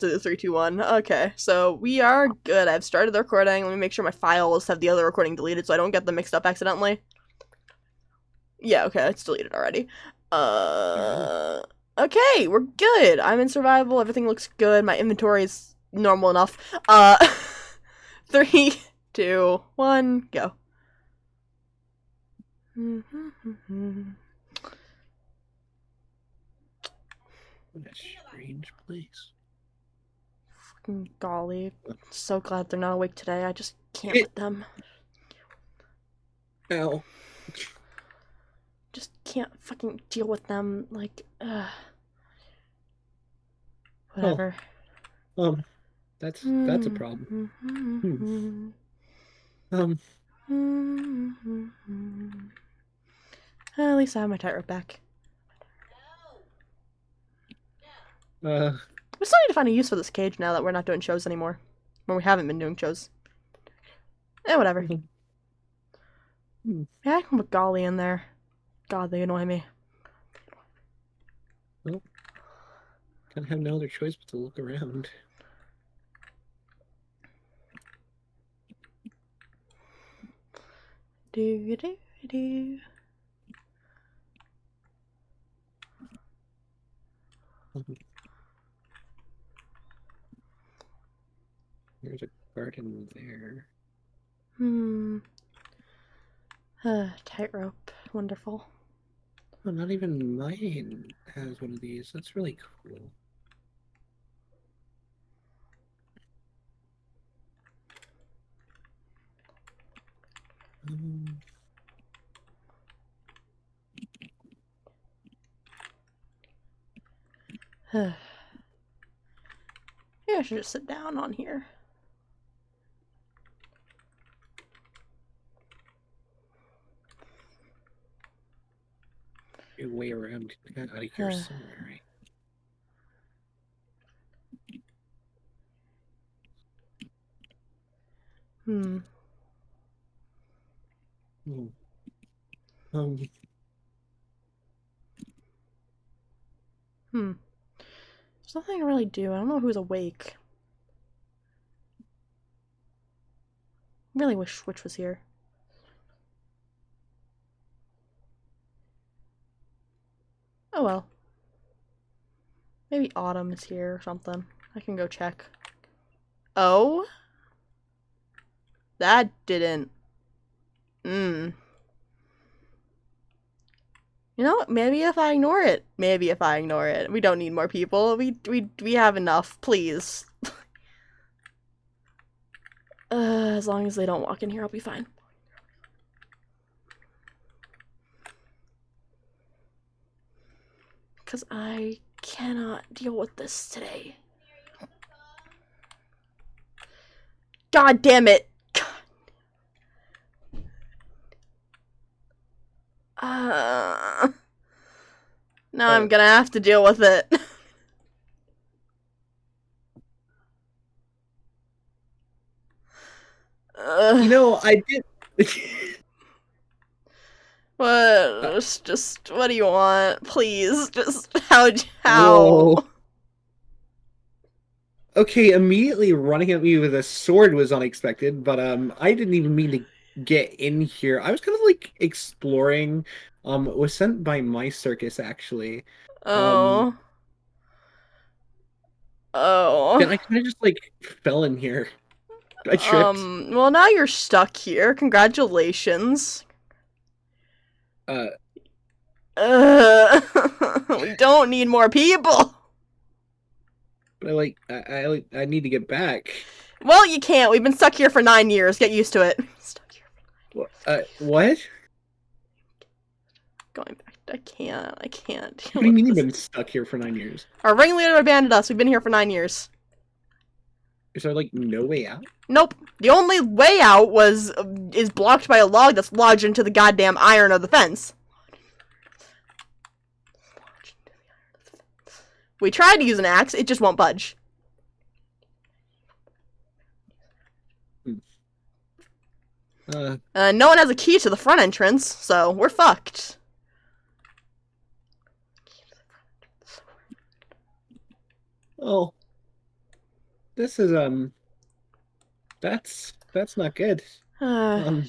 to 3, 2, 1. Okay, so we are good. I've started the recording. Let me make sure my files have the other recording deleted so I don't get them mixed up accidentally. Yeah, okay, it's deleted already. Okay, we're good. I'm in survival. Everything looks good. My inventory is normal enough. 3, 2, 1, go. What a strange place. Fucking golly. So glad they're not awake today. I just can't It, with them. ow. Just can't fucking deal with them. Like, Oh, whatever. that's a problem. Um, At least I have my tightrope back. uh, We still need to find a use for this cage now that we're not doing shows anymore. When we haven't been doing shows. Whatever. hmm. Yeah, I can put Golly in there. God, they annoy me. Well, kind of have no other choice but to look around. Do do do. There's a garden there. Tightrope. Wonderful. Oh, not even mine has one of these. That's really cool. Um, Maybe I should just sit down on here. a way around out of here somewhere, right? Hmm. Oh. Um, There's nothing to really do. I don't know who's awake. Really wish Switch was here. Oh well. Maybe Autumn is here or something. I can go check. Oh? That didn't. You know what? Maybe if I ignore it. Maybe if I ignore it. We don't need more people. We have enough. Please. As long as they don't walk in here, I'll be fine. Because I cannot deal with this today. God damn it! Now I'm gonna have to deal with it. I did. What? Just what do you want? Please, just how? Whoa. Okay, immediately running at me with a sword was unexpected, but I didn't even mean to get in here. I was kind of like exploring. Was sent by my circus actually. Um, Oh. Oh. and I kind of just like fell in here. I tripped. Well, now you're stuck here. Congratulations. Uh, Uh, we don't need more people. but I need to get back. Well, you can't. We've been stuck here for 9 years. Get used to it. Stuck here for 9 years. What? Going back. I can't deal What do you with mean you've this. been stuck here for 9 years? Our ringleader abandoned us. We've been here for 9 years. Is there like no way out? Nope. The only way out is blocked by a log that's lodged into the goddamn iron of the fence. We tried to use an axe. It just won't budge. No one has a key to the front entrance, so we're fucked. Oh. This is that's not good. Um,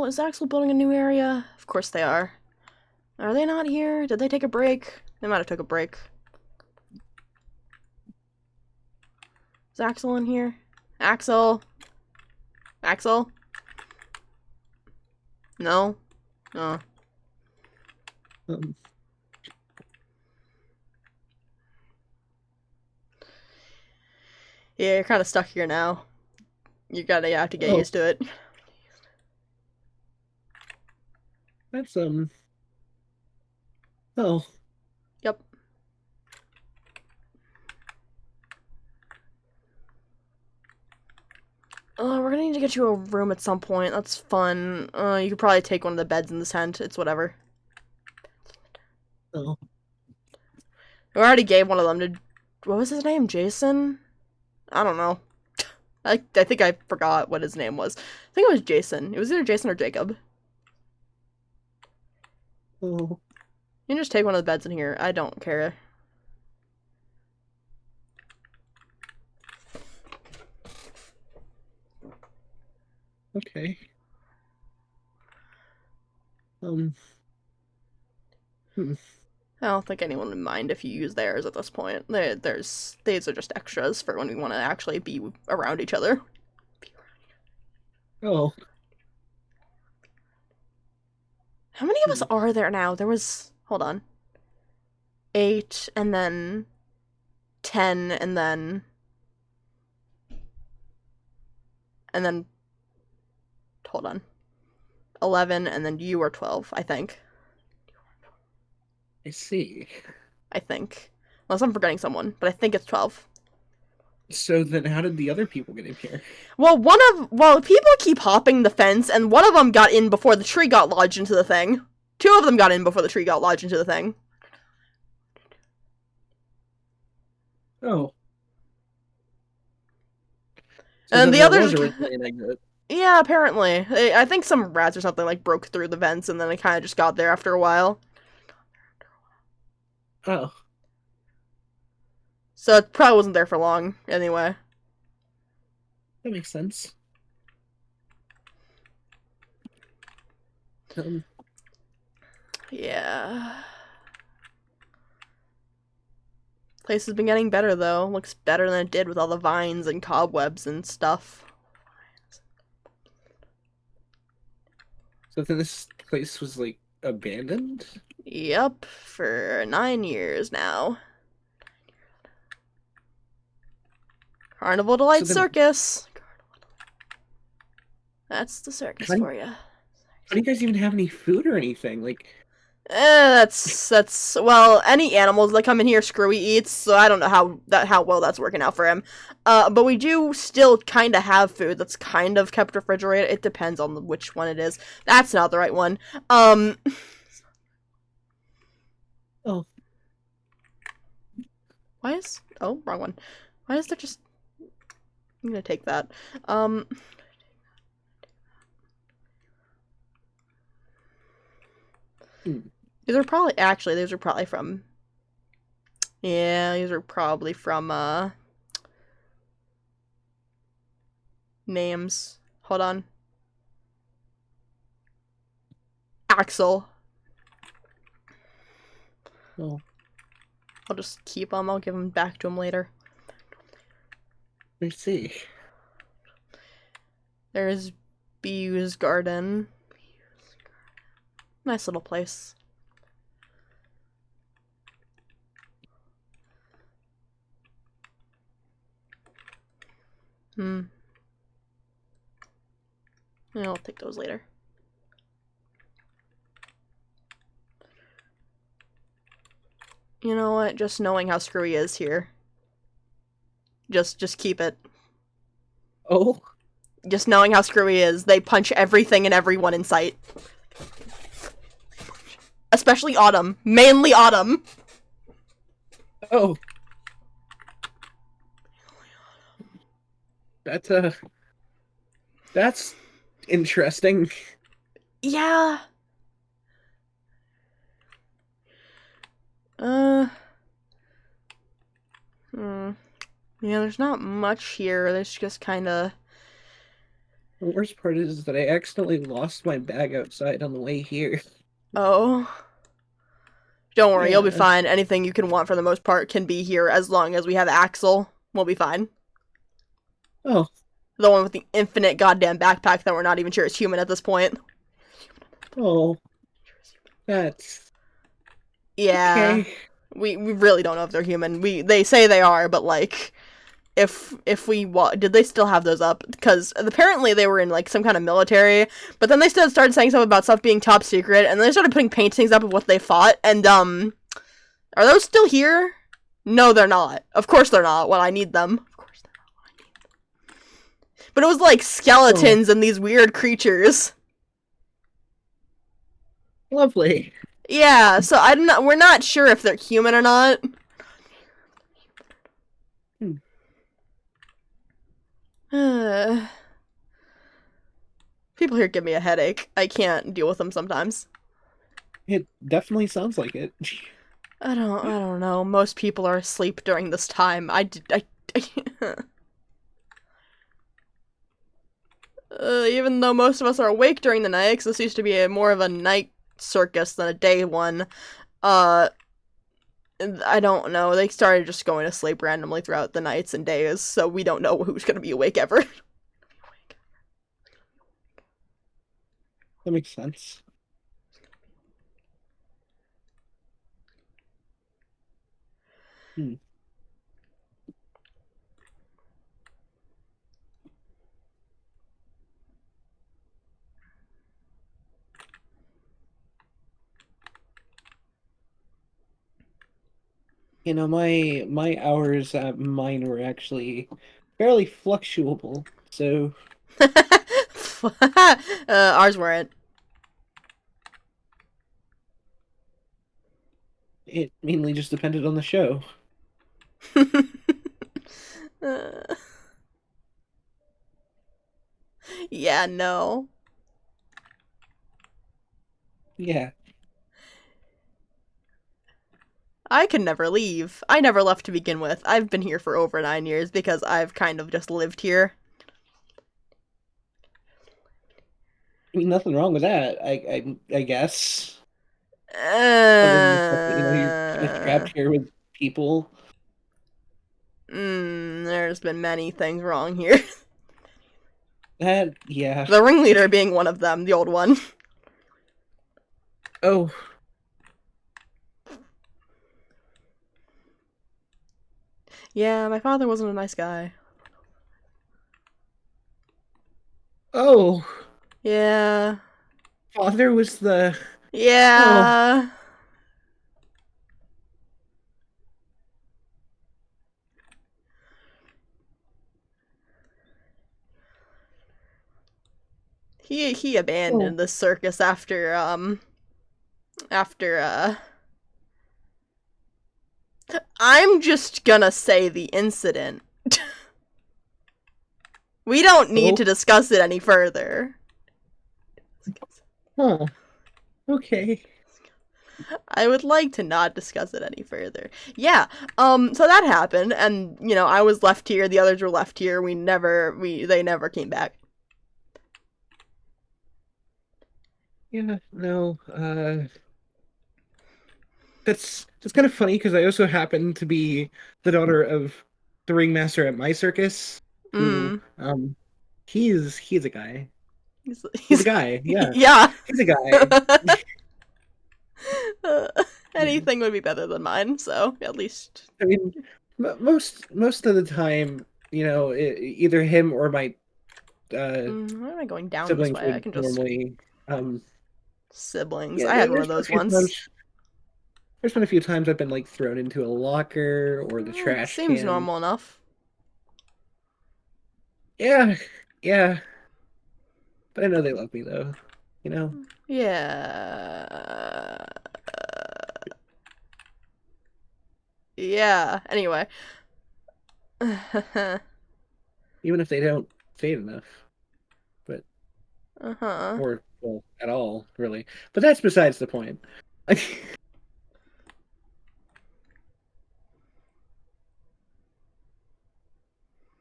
Is Axel building a new area? Of course they are. Are they not here? Did they take a break? They might have took a break. Is Axel in here? Axel? Axel? No? Oh. um Yeah, you're kind of stuck here now. You have to get oh, used to it. that's oh, Yep. We're gonna need to get you a room at some point. That's fun. You could probably take one of the beds in the tent. It's whatever. oh. We already gave one of them to... What was his name? Jason? I don't know. I think I forgot what his name was. I think it was Jason. It was either Jason or Jacob. Oh, You can just take one of the beds in here. I don't care. okay. Um, hmm. I don't think anyone would mind if you use theirs at this point. These are just extras for when we want to actually be around each other. Oh, How many of us hmm. are there now? There was... Hold on. 8, and then 10, and then... And then... Hold on. 11, and then you were 12, I think. I see. I think. Unless I'm forgetting someone, but I think it's 12. So then, how did the other people get in here? Well, people keep hopping the fence, and one of them got in before the tree got lodged into the thing. 2 of them got in before the tree got lodged into the thing. Oh, so And then the there others... was originally an exit. Yeah, apparently. I think some rats or something, like, broke through the vents, and then they kind of just got there after a while. Oh, So it probably wasn't there for long, anyway. that makes sense. Um, Yeah. Place has been getting better, though. Looks better than it did with all the vines and cobwebs and stuff. so then this place was like abandoned? Yep, for 9 years now. Carnival So Delight then, Circus. That's the circus how do, for you. how do you guys even have any food or anything? Like, Well, any animals that come in here Screwy eats, so I don't know how well that's working out for him. But we do still kind of have food that's kind of kept refrigerated. It depends on which one it is. That's not the right one. oh, Why is... Oh, wrong one. Why is there just... I'm gonna take that. Um... hmm. These are probably from... Yeah, these are probably from, names. Hold on. Axel. Oh, I'll just keep them. I'll give them back to him later. I see. There's B's garden. Nice little place. Yeah, I'll take those later. You know what? Just knowing how screwy he is here. Just keep it. Oh, Just knowing how screwy he is, they punch everything and everyone in sight. Especially Autumn. Mainly Autumn. oh, that's that's interesting. Yeah. Uh. Yeah, there's not much here. There's just kind of. The worst part is that I accidentally lost my bag outside on the way here. Oh. Don't worry, you'll be Yeah. fine. Anything you can want for the most part can be here as long as we have Axel. We'll be fine. Oh, The one with the infinite goddamn backpack that we're not even sure is human at this point. oh, that's Yeah. okay. We really don't know if they're human. They say they are, but like if we did they still have those up? Because apparently they were in like some kind of military, but then they still started saying something about stuff being top secret, and then they started putting paintings up of what they fought. And are those still here? No, they're not. Of course they're not. When I need them. Of course they're not when I need them. But it was like Oh, skeletons and these weird creatures. lovely. Yeah, so we're not sure if they're human or not. Hmm. People here give me a headache. I can't deal with them sometimes. It definitely sounds like it. I don't know. Most people are asleep during this time. Even though most of us are awake during the night, 'cause this used to be more of a night circus than a day one. Uh, I don't know. They started just going to sleep randomly throughout the nights and days, so we don't know who's gonna be awake ever. That makes sense. Hmm. My hours at mine were actually fairly fluctuable, so Ours weren't. it mainly just depended on the show. Uh, yeah, no. Yeah. I can never leave. I never left to begin with. I've been here for over 9 years because I've kind of just lived here. I mean, nothing wrong with that. I guess. Other than the fact that you're kind of trapped Uh, here with people. there's been many things wrong here. That yeah. The ringleader being one of them, the old one. Oh, Yeah, my father wasn't a nice guy. oh. Yeah. Father was the oh. Yeah. He Oh. abandoned the circus after I'm just gonna say the incident. We don't need Oh. to discuss it any further. Huh. Okay. I would like to not discuss it any further. Yeah, so that happened, and, I was left here, the others were left here, they never came back. Yeah, no. That's kind of funny because I also happen to be the daughter of the ringmaster at my circus, who Mm. he's a guy. He's, He's a he's guy. Yeah. yeah. He's a guy. Uh, Yeah. Anything would be better than mine, so at least. I mean, most of the time, either him or my uh Why am I going down this siblings way? I would can just. normally Siblings. yeah, I had one of there's been a those few once. times there's been a few times I've been like thrown into a locker or the trash Seems can. normal enough. Yeah, yeah. But I know they love me though. You know? Yeah. Yeah. Anyway. Even if they don't say it enough. But Uh-huh. or well, at all, really. But that's besides the point.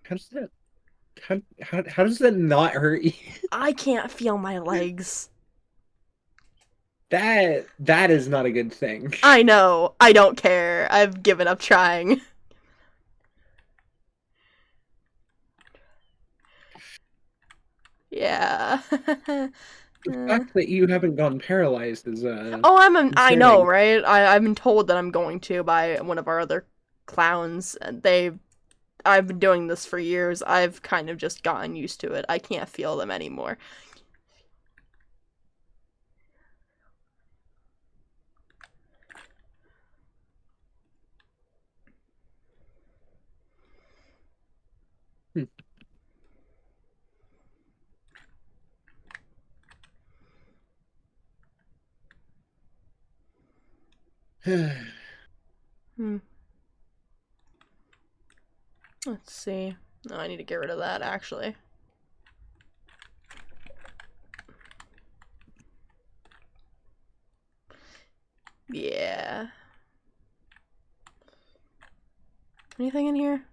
How does that how does that not hurt you? I can't feel my legs. That is not a good thing. I know. I don't care. I've given up trying. Yeah. The fact that you haven't gone paralyzed is Oh, I know, concerning. right? I've been told that I'm going to by one of our other clowns. And I've been doing this for years. I've kind of just gotten used to it. I can't feel them anymore. Hmm. Let's see. No, I need to get rid of that, actually. Yeah. Anything in here?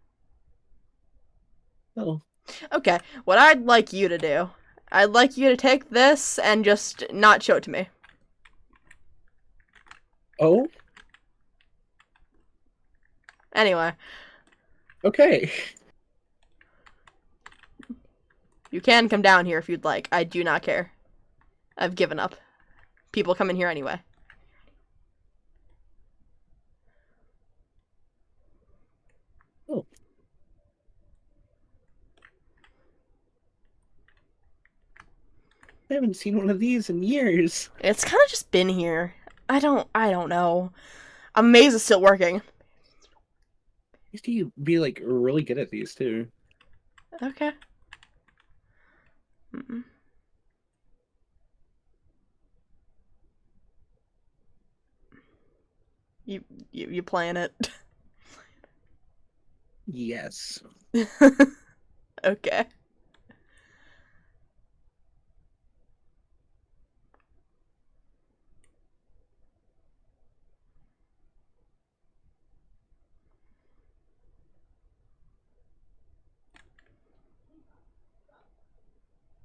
Oh. Okay, what I'd like you to do, I'd like you to take this and just not show it to me. Oh, Anyway, okay. you can come down here if you'd like. I do not care. I've given up. People come in here anyway. Oh, I haven't seen one of these in years. It's kind of just been here. I don't know. I'm amazed it's still working. Used to be like really good at these too. Okay. Mm-mm. You playing it? Yes. Okay.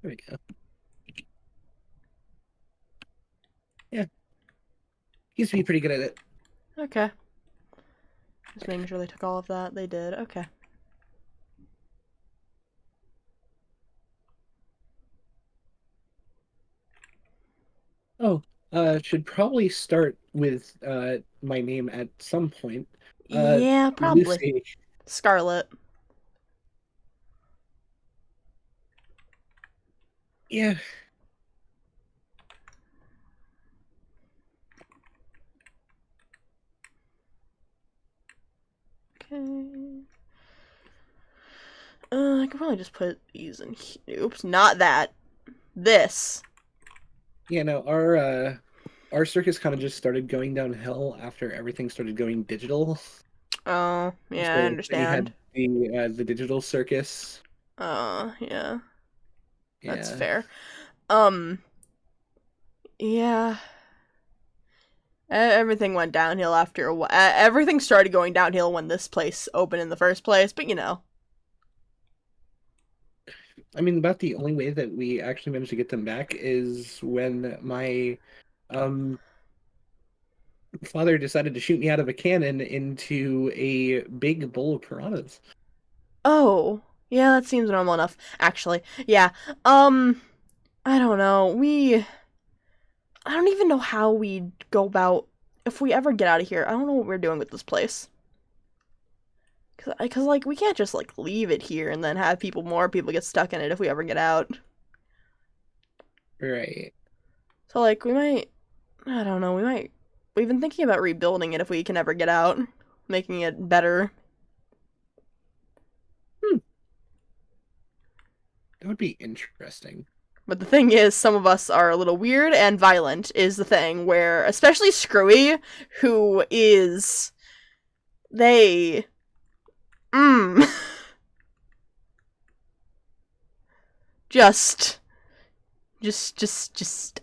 There we go. Yeah, used to be pretty good at it. Okay. Just making sure they took all of that. They did. Okay. Oh, should probably start with my name at some point. Uh, Yeah, probably. Lucy. Scarlet. Yeah, Okay. I could probably just put these in here. Oops, not that. This. yeah. No, our circus kind of just started going downhill after everything started going digital. Oh, yeah, I So they understand. had the digital circus. Yeah, that's Yeah. fair. Um, yeah. Everything went downhill after a while. Everything started going downhill when this place opened in the first place, but you know. I mean, about the only way that we actually managed to get them back is when my um father decided to shoot me out of a cannon into a big bowl of piranhas. Oh, yeah, that seems normal enough, actually. Yeah. Um, I don't know. I don't even know how we go about if we ever get out of here. I don't know what we're doing with this place. Cause like we can't just like leave it here and then have more people get stuck in it if we ever get out. Right. So like we might, I don't know, we've been thinking about rebuilding it if we can ever get out, making it better. Hmm. That would be interesting. But the thing is, some of us are a little weird and violent, is the thing, where, especially Screwy, who is. They. Mmm. just.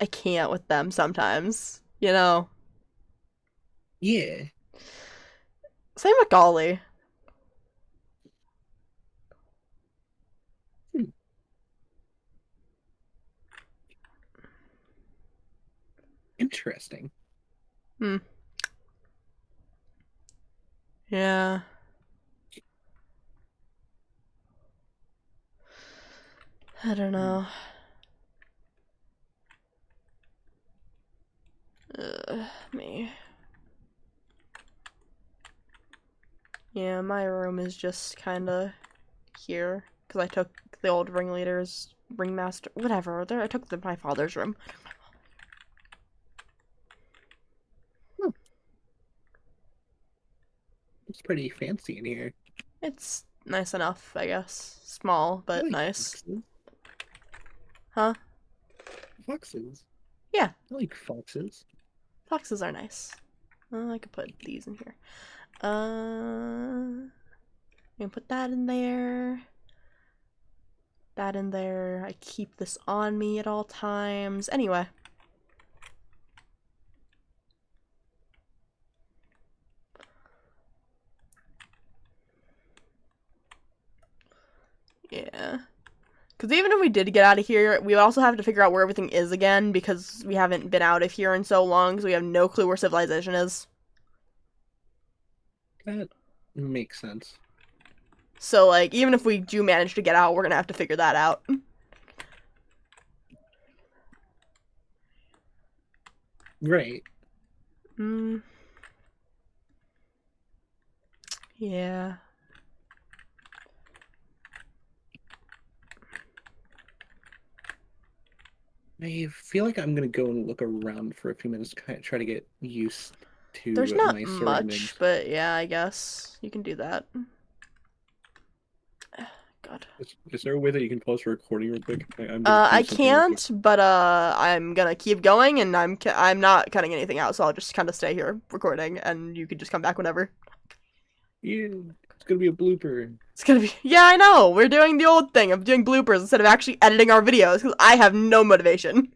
I can't with them sometimes. You know? Yeah. Same with Golly. interesting. Hmm. Yeah. I don't know. Me. Yeah, my room is just kind of here because I took the old ringmaster, whatever. There, I took my father's room. Hmm. It's pretty fancy in here. It's nice enough, I guess. Small, I but like nice. foxes. Huh? Foxes. Yeah, I like foxes. foxes are nice. I could put these in here. I can put that in there. That in there. I keep this on me at all times. Anyway. Yeah. Because even if we did get out of here, we would also have to figure out where everything is again, because we haven't been out of here in so long, so we have no clue where civilization is. That makes sense. So, like, even if we do manage to get out, we're gonna have to figure that out. Right. Yeah. I feel like I'm gonna go and look around for a few minutes to kind of try to get used There's to not my much, surroundings. but yeah, I guess you can do that. God. Is there a way that you can pause the recording real quick? I'm gonna do I something real quick. can't, but I'm gonna keep going, and I'm not cutting anything out, so I'll just kind of stay here recording, and you can just come back whenever. Yeah, it's gonna be a blooper. It's gonna be, yeah, I know. We're doing the old thing of doing bloopers instead of actually editing our videos because I have no motivation.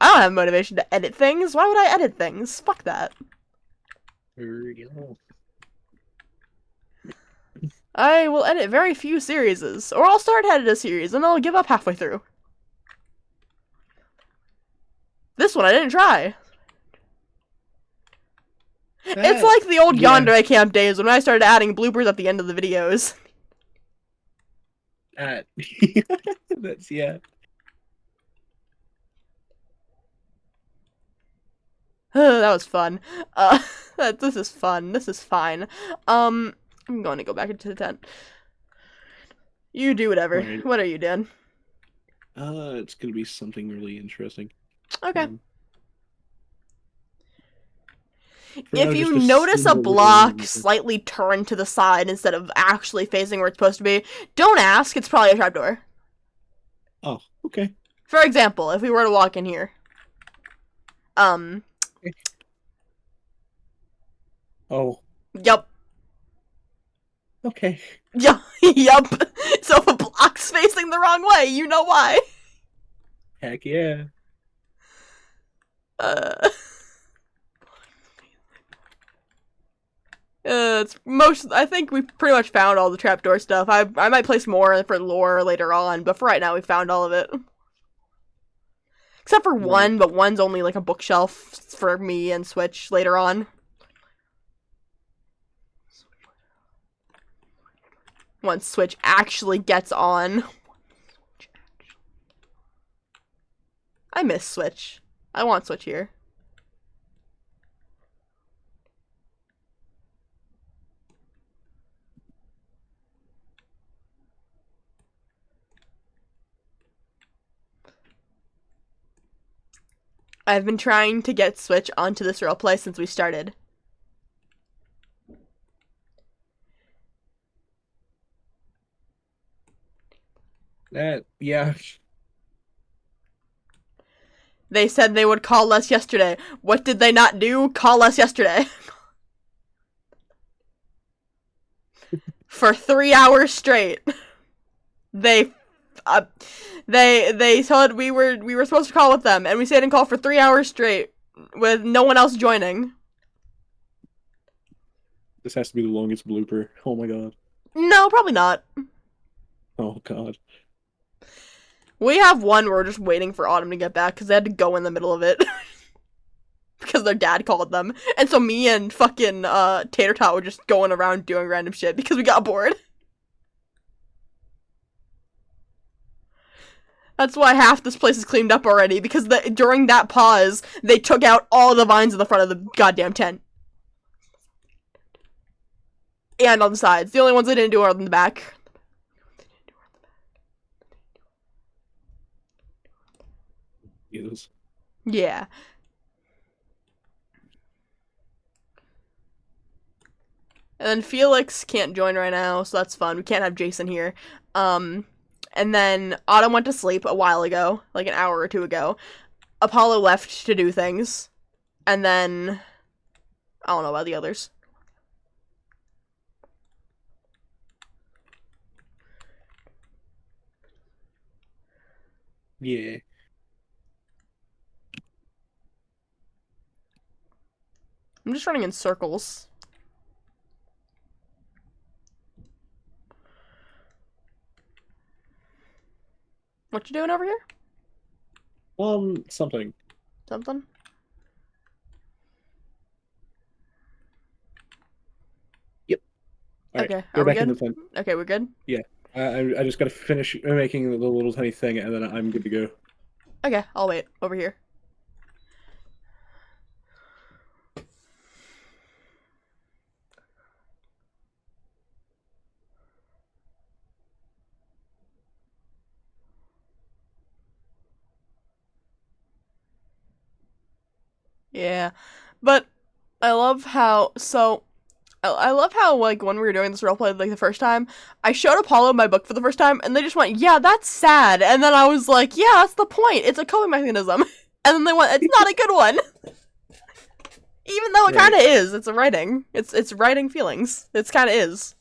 I don't have motivation to edit things. Why would I edit things? Fuck that. There you go. I will edit very few series, or I'll start to edit a series and I'll give up halfway through. This one I didn't try. It's like the old Yeah. Yandere Camp days when I started adding bloopers at the end of the videos. That's yeah. That was fun. This is fun. This is fine. I'm going to go back into the tent. You do whatever. Right. What are you doing? It's gonna be something really interesting. Okay. For now, If you just notice assume a that we're block going slightly turned to the side instead of actually facing where it's supposed to be, don't ask. It's probably a trapdoor. Oh, okay. For example, if we were to walk in here. Oh, Yup. okay. Yup. Yup. So if a block's facing the wrong way, you know why. Heck yeah. It's most. I think we've pretty much found all the trapdoor stuff. I might place more for lore later on, but for right now, we found all of it. Except for one, but one's only like a bookshelf for me and Switch later on. Once Switch actually gets on. I miss Switch. I want Switch here. I've been trying to get Switch onto this roleplay since we started. Yeah. They said they would call us yesterday. What did they not do? Call us yesterday. For 3 hours straight. They told we were supposed to call with them, and we stayed and call for 3 hours straight with no one else joining. This has to be the longest blooper. Oh my god. No, probably not. Oh God. We have one where we're just waiting for Autumn to get back because they had to go in the middle of it because their dad called them. And so me and fucking Tater Tot were just going around doing random shit because we got bored. That's why half this place is cleaned up already, because during that pause, they took out all the vines in the front of the goddamn tent. And on the sides. The only ones they didn't do are in the back. Jesus. Yeah. And then Felix can't join right now, so that's fun. We can't have Jason here. And then Autumn went to sleep a while ago, like an hour or two ago. Apollo left to do things. And then I don't know about the others. Yeah. I'm just running in circles. What you doing over here? Something. Something? Yep. All right. Okay, are Go we back in the good? tent. Okay, we're good? Yeah. I just gotta finish making the little tiny thing, and then I'm good to go. Okay, I'll wait over here. Yeah. But I love how I love how like when we were doing this roleplay like the first time, I showed Apollo my book for the first time and they just went, "Yeah, that's sad." And then I was like, "Yeah, that's the point. It's a coping mechanism." And then they went, "It's not a good one." Even though it kind Right. of is. It's a writing. It's writing feelings. It's kind of is.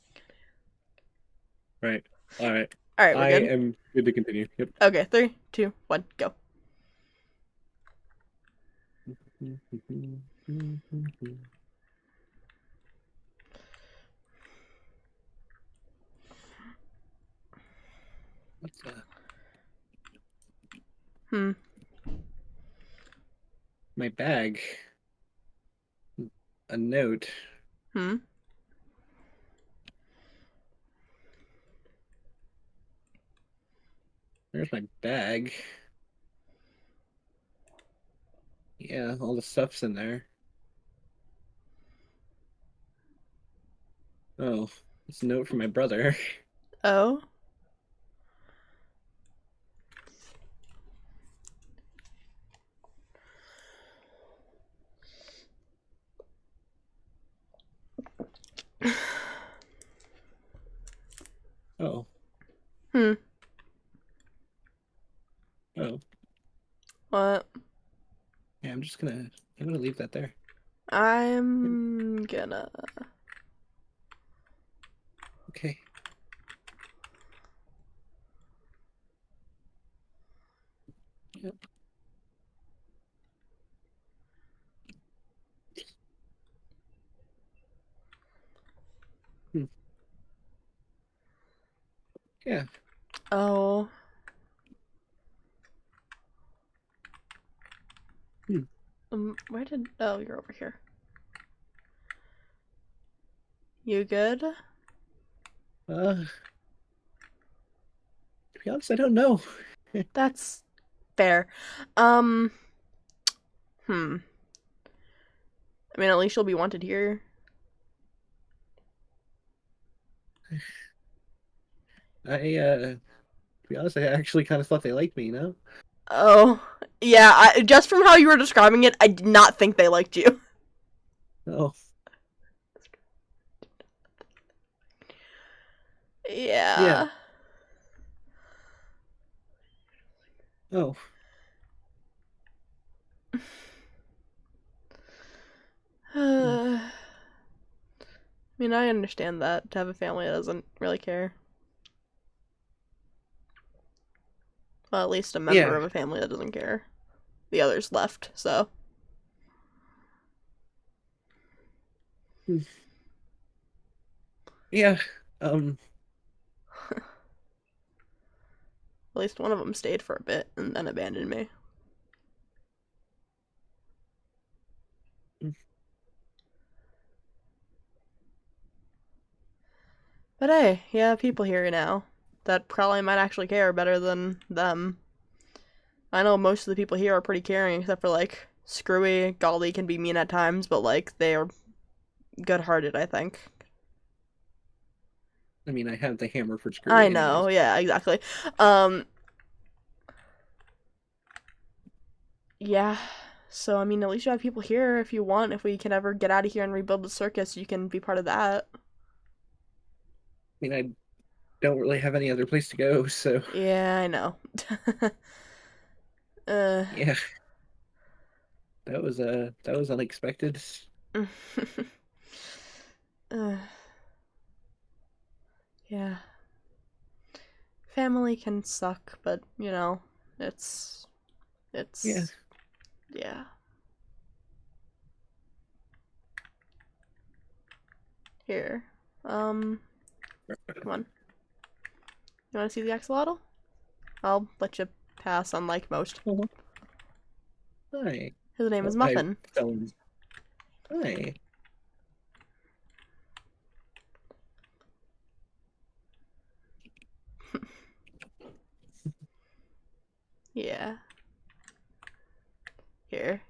Right. All right. All right, we're I good. am good to continue. Yep. Okay, 3, 2, 1, go. What's that? Hmm. My bag. A note. Hmm. There's my bag. Yeah, all the stuff's in there. Oh, it's a note from my brother. Oh. Oh, Hmm. oh. What? Yeah, I'm gonna leave that there. I'm gonna. Okay. Yep. Hmm. Yeah. Oh. Hmm. Where did? Oh, you're over here. You good? To be honest, I don't know. That's fair. Um. Hmm. I mean, at least you'll be wanted here. To be honest, I actually kind of thought they liked me, Oh. Yeah. Just from how you were describing it, I did not think they liked you. Oh, yeah. Yeah. Oh, hmm. I mean, I understand that to have a family that doesn't really care. Well, at least a member Yeah. of a family that doesn't care. The others left, so. Hmm. Yeah. Um, At least one of them stayed for a bit and then abandoned me. But hey, yeah, people here now that probably might actually care better than them. I know most of the people here are pretty caring, except for, like, Screwy. Golly can be mean at times, but, like, they are good-hearted, I think. I mean, I have the hammer for I Screwy know, anyways. yeah, exactly. Um, yeah. So, I mean, at least you have people here if you want. If we can ever get out of here and rebuild the circus, you can be part of that. I mean, I don't really have any other place to go, so Yeah, I know. uh, yeah, that was unexpected. uh, yeah. Family can suck, but, you know, it's, Yeah. yeah. Here. Come on. You want to see the axolotl? I'll let you pass, unlike most. Oh, hi. His name is Oh, I Muffin. fell in. Hi. Yeah. Here.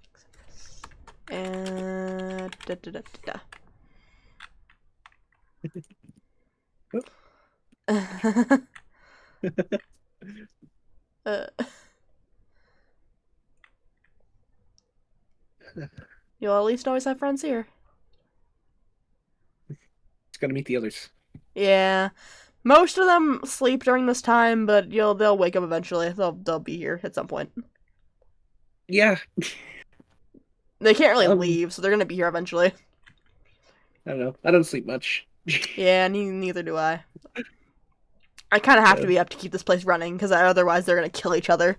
And da da da da da. uh, you'll at least always have friends here. It's gonna meet the others. Yeah. Most of them sleep during this time, but they'll wake up eventually. They'll be here at some point. Yeah. They can't really Um, leave, so they're gonna be here eventually. I don't know. I don't sleep much. Yeah, neither do I. I kind of have to So, be up to keep this place running, because otherwise they're gonna kill each other.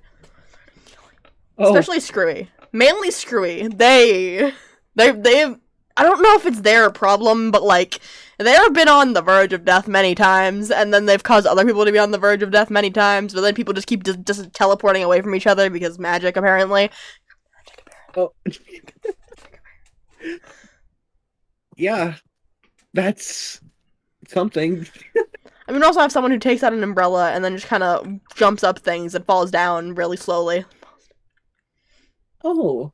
oh, Especially Screwy. Mainly Screwy. They've. I don't know if it's their problem, but, like, they've been on the verge of death many times, and then they've caused other people to be on the verge of death many times, but then people just keep just teleporting away from each other because magic, apparently. oh, yeah. That's something. I mean, we also have someone who takes out an umbrella and then just kind of jumps up things and falls down really slowly. Oh,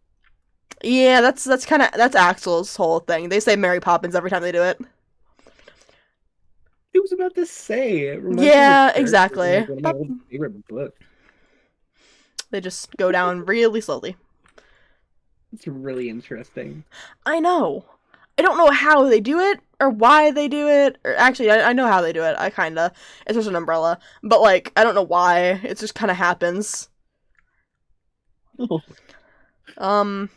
Yeah, that's kind of that's Axel's whole thing. They say Mary Poppins every time they do it. I was about to say. It reminds me of a Yeah, character from like exactly. one of my But old favorite books. they just go down really slowly. It's really interesting. I know. I don't know how they do it or why they do it. Or actually, I know how they do it. I kinda. It's just an umbrella, but like I don't know why. It just kind of happens. Oh, Um,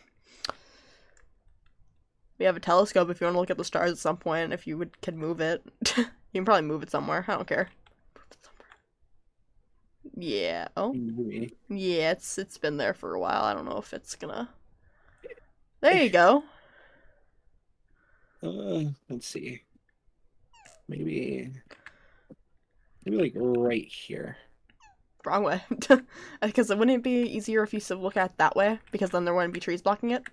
we have a telescope if you want to look at the stars at some point. If you can move it, you can probably move it somewhere. I don't care. Yeah. Oh. movie. Yeah. It's been there for a while. I don't know if it's gonna. There you go. Let's see. Maybe, maybe like right here. Wrong way. Because wouldn't it be easier if you look at it that way? Because then there wouldn't be trees blocking it.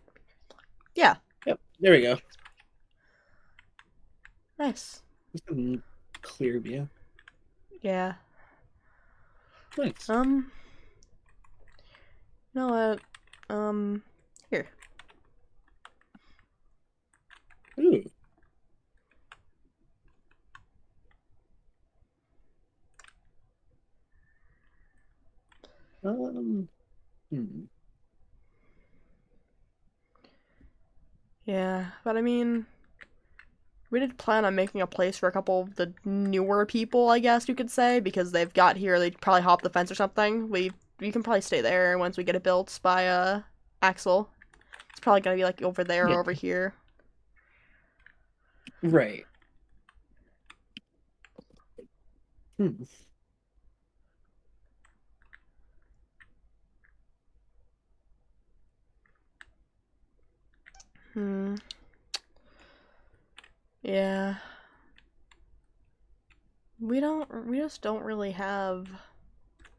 Yeah. Yep, there we go. Nice. Just a clear view. Yeah. Nice. You know what? Here. Ooh. Hmm. Yeah, but I mean, we did plan on making a place for a couple of the newer people, I guess you could say, because they've got here. They'd probably hop the fence or something. We can probably stay there once we get it built by Axel. It's probably gonna be like over there Yeah. or over here. Right. Hmm. Hmm. Yeah. We just don't really have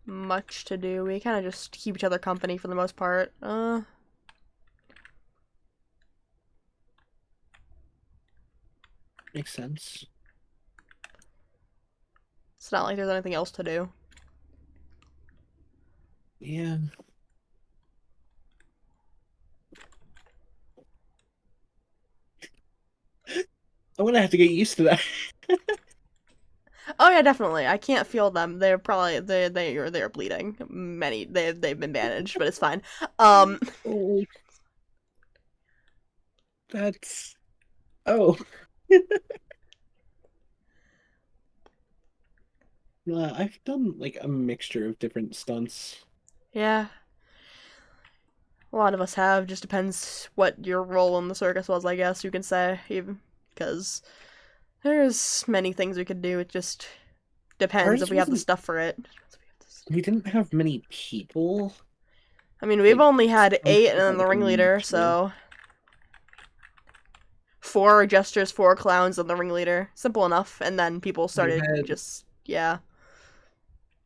much to do. We kind of just keep each other company for the most part. Makes sense. It's not like there's anything else to do. Yeah. I'm gonna have to get used to that. Oh yeah, definitely. I can't feel them. They're probably they're bleeding. Many they've been bandaged, but it's fine. Um, Oh, that's oh. I've done like a mixture of different stunts. yeah, a lot of us have. Just depends what your role in the circus was, I guess you can say, even because there's many things we could do. It just depends if Ours we have the wasn't. stuff for it. We didn't have many people. I mean, we've Like only had some 8 and people then had the like a ringleader, mixture. so 4 jesters, 4 clowns, and the ringleader. Simple enough. And then people We started had just yeah.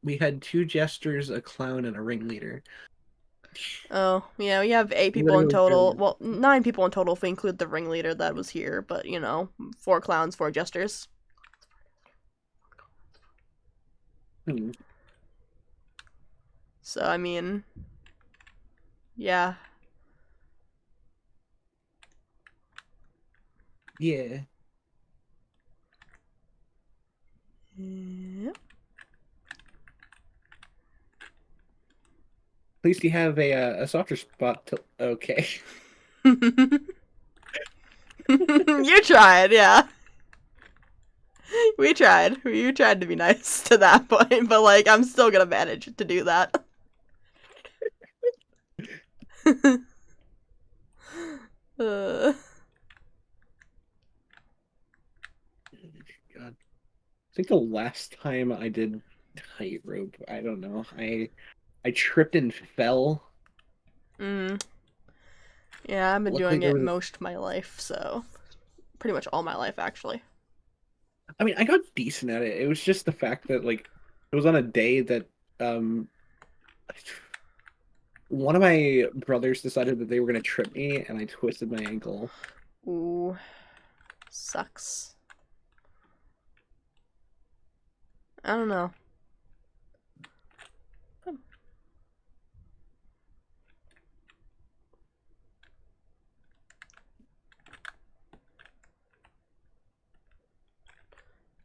we had two jesters, a clown, and a ringleader. Oh, yeah, we have 8 people in Literally total. barely. Well, 9 people in total if we include the ringleader that was here, but 4 clowns, 4 jesters. Hmm. So, I mean, yeah. Yeah. Yep. At least you have a softer spot to. Okay. You tried, yeah. We tried. You tried to be nice to that point, but like I'm still gonna manage to do that. uh, God. I think the last time I did tightrope, I don't know. I tripped and fell. mm, yeah, I've been Luckily doing there it was. most of my life, so pretty much all my life actually. I mean, I got decent at it. It was just the fact that like it was on a day that um one of my brothers decided that they were gonna trip me, and I twisted my ankle. Ooh, sucks. I don't know.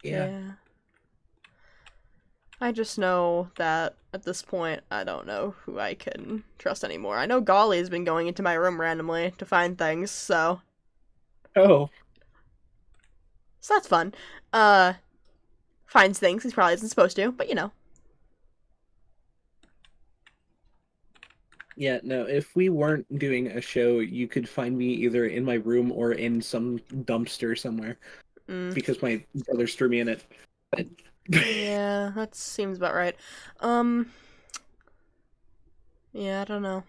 Yeah. Yeah. I just know that at this point, I don't know who I can trust anymore. I know Golly's been going into my room randomly to find things, Oh, so that's fun. Uh, finds things he probably isn't supposed to, but yeah. No, if we weren't doing a show, you could find me either in my room or in some dumpster somewhere mm, because my brothers threw me in it. But yeah, that seems about right. Um, yeah, I don't know.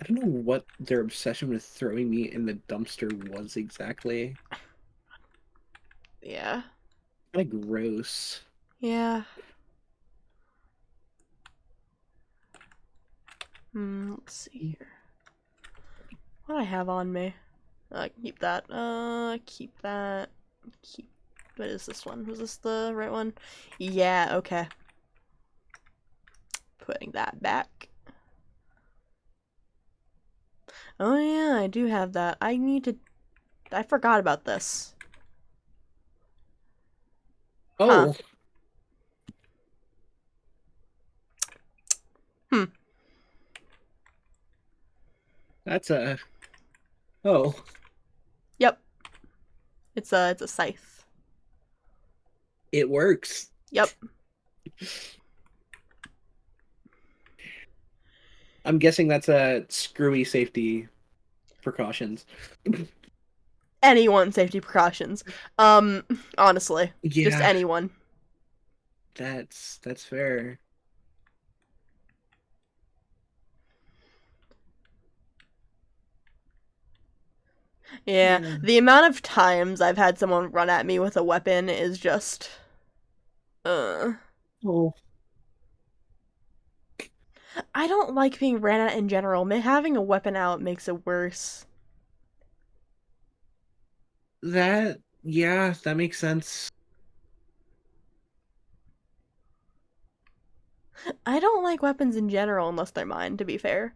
I don't know what their obsession with throwing me in the dumpster was exactly. Yeah, Kind of gross. yeah. Let's see here. What do I have on me? Keep that. Keep that. Keep. What is this one? Was this the right one? Yeah. Okay. Putting that back. Oh yeah, I do have that. I need to. I forgot about this. Huh. Oh, Hmm. that's a. Oh, Yep. It's a scythe. it works. Yep. I'm guessing that's a screwy safety precautions. Anyone safety precautions. Um. Honestly, just Yeah, anyone. that's fair. Yeah. Yeah. The amount of times I've had someone run at me with a weapon is just Uh, Oh, I don't like being ran at in general. Having a weapon out makes it worse. yeah, that makes sense. I don't like weapons in general unless they're mine, to be fair.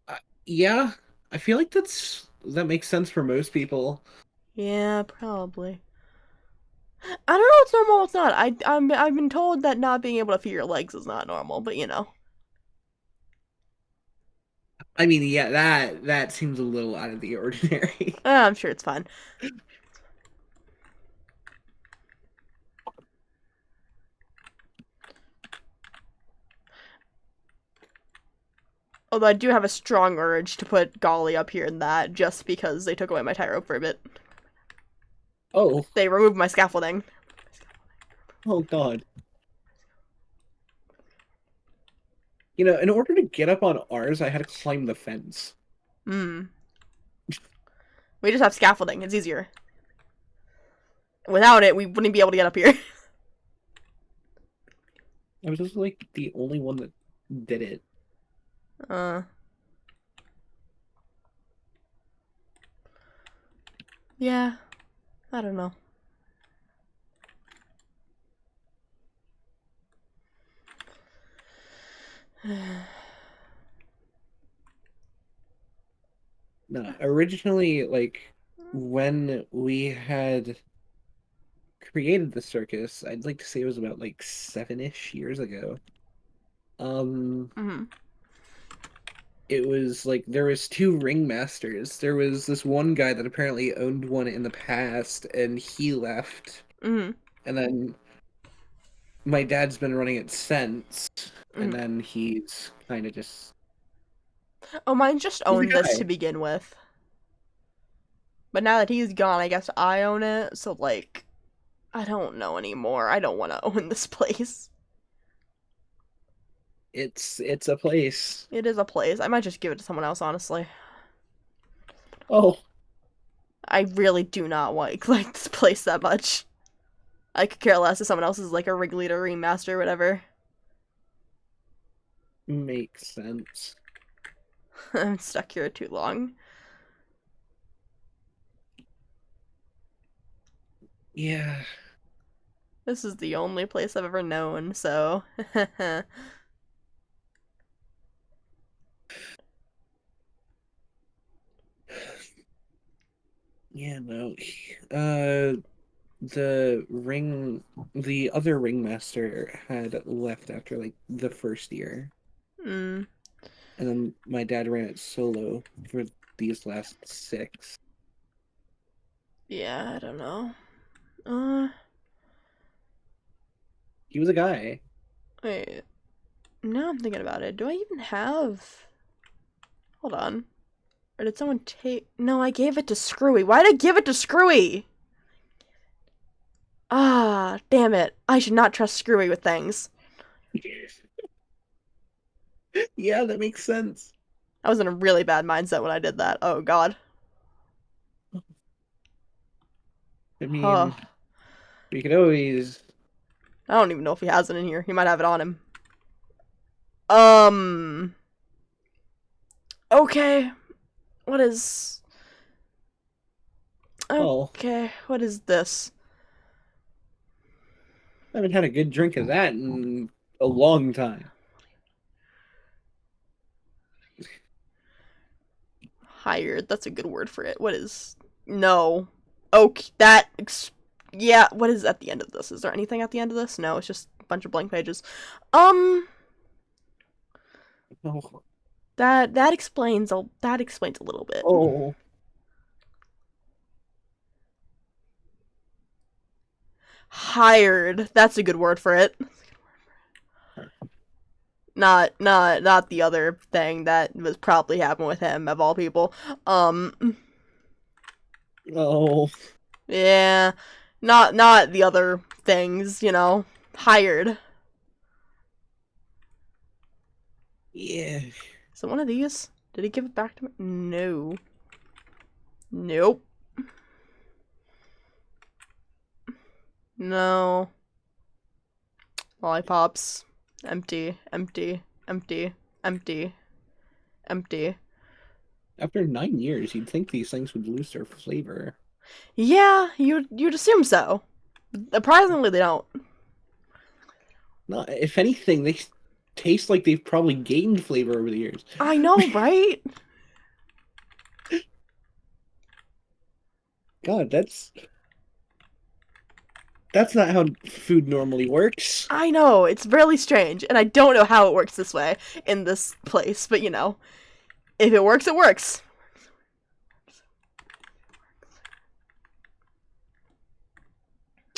Uh, yeah, I feel like that makes sense for most people. Yeah, probably. I don't know what's normal, what's not. I've been told that not being able to feel your legs is not normal, but you know. I mean, yeah, that seems a little out of the ordinary. I'm sure it's fine. Although I do have a strong urge to put Golly up here in that just because they took away my tie rope for a bit. Oh, They removed my scaffolding. oh God. You know, in order to get up on ours, I had to climb the fence. Hmm. We just have scaffolding. It's easier. Without it, we wouldn't be able to get up here. I was just like the only one that did it. Uh, yeah. I don't know. No, originally, like when we had created the circus, I'd like to say it was about like 7-ish years ago. Um, Mm-hmm. it was like there was two ringmasters. There was this one guy that apparently owned one in the past, and he left. Mm-hmm. And then my dad's been running it since, and Mm-hmm. then he's kind of just Oh, mine just he's a owned this to guy. begin with. But now that he's gone, I guess I own it. So, like, I don't know anymore. I don't want to own this place. It's a place. It is a place. I might just give it to someone else, honestly. Oh, I really do not like this place that much. I could care less if someone else is like a ringleader, remaster, or whatever. makes sense. I'm stuck here too long. Yeah. This is the only place I've ever known, so. Yeah, no. Uh, the other ringmaster had left after like the first year, mm, and then my dad ran it solo for these last 6. yeah, I don't know. Uh, He was a guy. wait. Now I'm thinking about it. Do I even have. Hold on. Or did someone take. No, I gave it to Screwy. Why did I give it to Screwy? Ah, damn it. I should not trust Screwy with things. Yeah, that makes sense. I was in a really bad mindset when I did that. Oh, God. I Huh. mean, we could always. I don't even know if he has it in here. He might have it on him. Um. Okay. What is. Oh, Okay. What is this? I haven't had a good drink of that in a long time. Hired. That's a good word for it. What is. No. Okay. That. Yeah. What is at the end of this? Is there anything at the end of this? No, it's just a bunch of blank pages. Um. Oh, That explains a little bit. oh, Hired. That's a good word for it. Not the other thing that was probably happening with him of all people. oh, Yeah, not the other things. Hired. yeah. So one of these. Did he give it back to me? No. Nope. No. Lollipops. Empty, empty, empty, empty, empty. After 9 years, you'd think these things would lose their flavor. Yeah, you'd assume so. Surprisingly, they don't. No, if anything, they taste like they've probably gained flavor over the years. I know, right? God, that's not how food normally works. I know, it's really strange, and I don't know how it works this way in this place, but you know, if it works, it works.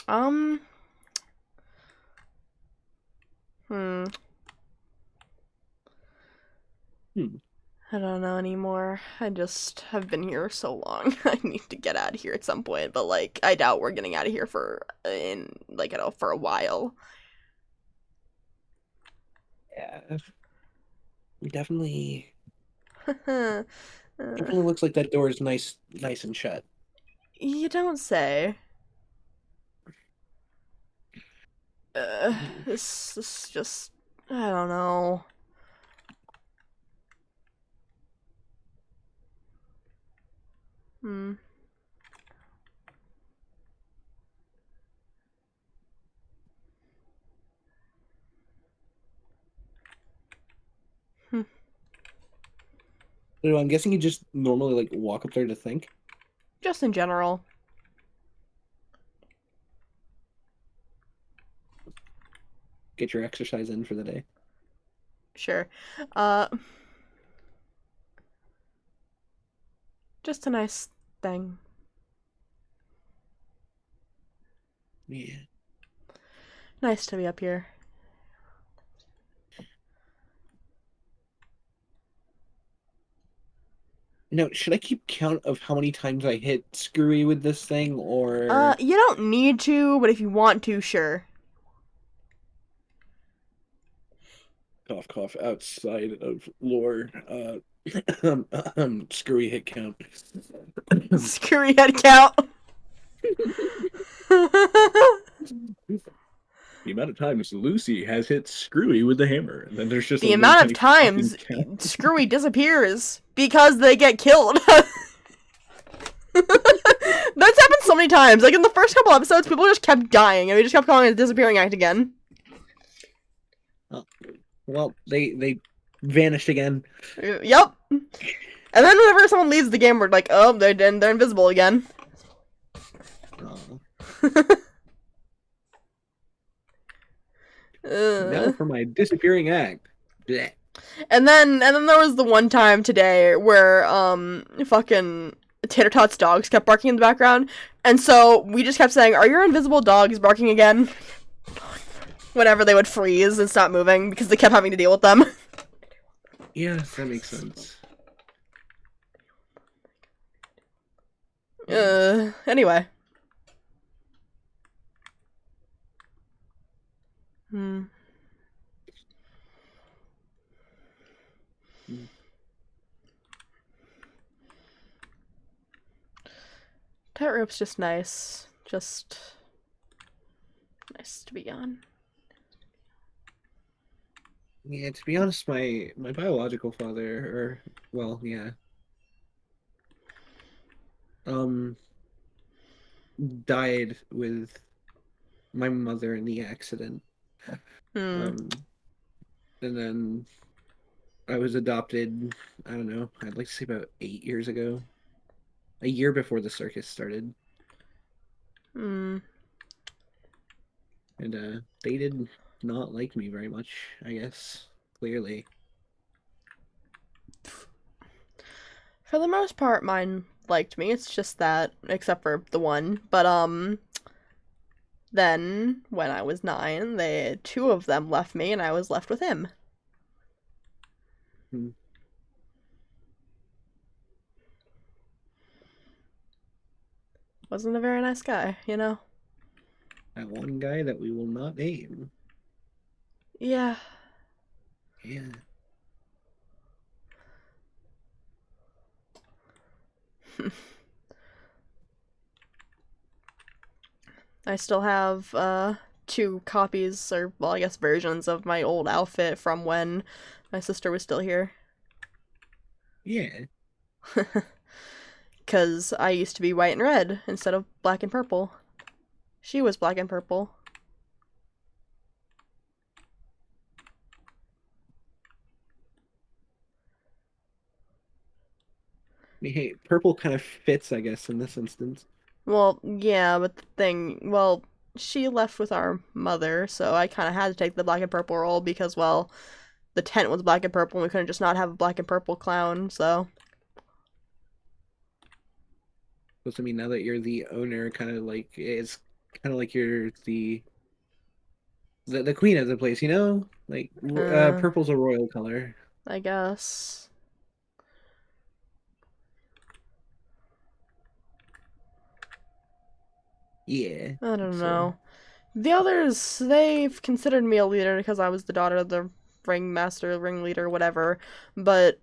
Um, hmm. Hmm. I don't know anymore. I just have been here so long. I need to get out of here at some point, but like, I doubt we're getting out of here for for a while. Yeah, definitely. uh, Definitely looks like that door is nice and shut. you don't say. This just, I don't know. Hmm. Hmm. So I'm guessing you just normally like walk up there to think. Just in general. Get your exercise in for the day. Sure. Uh, just a nice thing. Yeah. Nice to be up here. Now, should I keep count of how many times I hit Screwy with this thing, or You don't need to, but if you want to, sure. cough cough outside of lore? Screwy hit count. Screwy head count. The amount of times Lucy has hit Screwy with the hammer, and then there's just a The little amount of tiny fucking times count. Screwy disappears because they get killed. That's happened so many times. Like in the first couple episodes, people just kept dying, and we just kept calling it a disappearing act again. Oh, well, they vanished again. Yep. And then whenever someone leaves the game, we're like, oh, they're invisible again. Oh. Now Uh. for my disappearing act. Blech. And then there was the one time today where fucking Tater Tot's dogs kept barking in the background, and so we just kept saying, "Are your invisible dogs barking again?" Whenever they would freeze and stop moving because they kept having to deal with them. Yeah, that makes sense. Anyway. Hmm. Mm. Tightrope's just nice. Just nice to be on. Yeah, to be honest, my biological father, or well, yeah, um, died with my mother in the accident. Hmm. And then I was adopted, I don't know, I'd like to say about 8 years ago. A year before the circus started. Hmm. And they did not like me very much, I guess. Clearly. For the most part, mine liked me. It's just that, except for the one. But then when I was 9, two of them left me, and I was left with him. Hmm. Wasn't a very nice guy, you know? That one guy that we will not name. Yeah. Yeah. I still have two copies, or well, I guess versions of my old outfit from when my sister was still here. Yeah. Because I used to be white and red instead of black and purple. She was black and purple. Hey, purple kind of fits, I guess, in this instance. Well, yeah, but the thing, well, she left with our mother, so I kind of had to take the black and purple role because, well, the tent was black and purple, and we couldn't just not have a black and purple clown, so. Supposed to mean now that you're the owner, kind of like it's kind of like you're the queen of the place, you know? Like Uh, purple's a royal color. I guess. Yeah. I don't So know. The others, they've considered me a leader because I was the daughter of the ringmaster, ringleader, whatever, but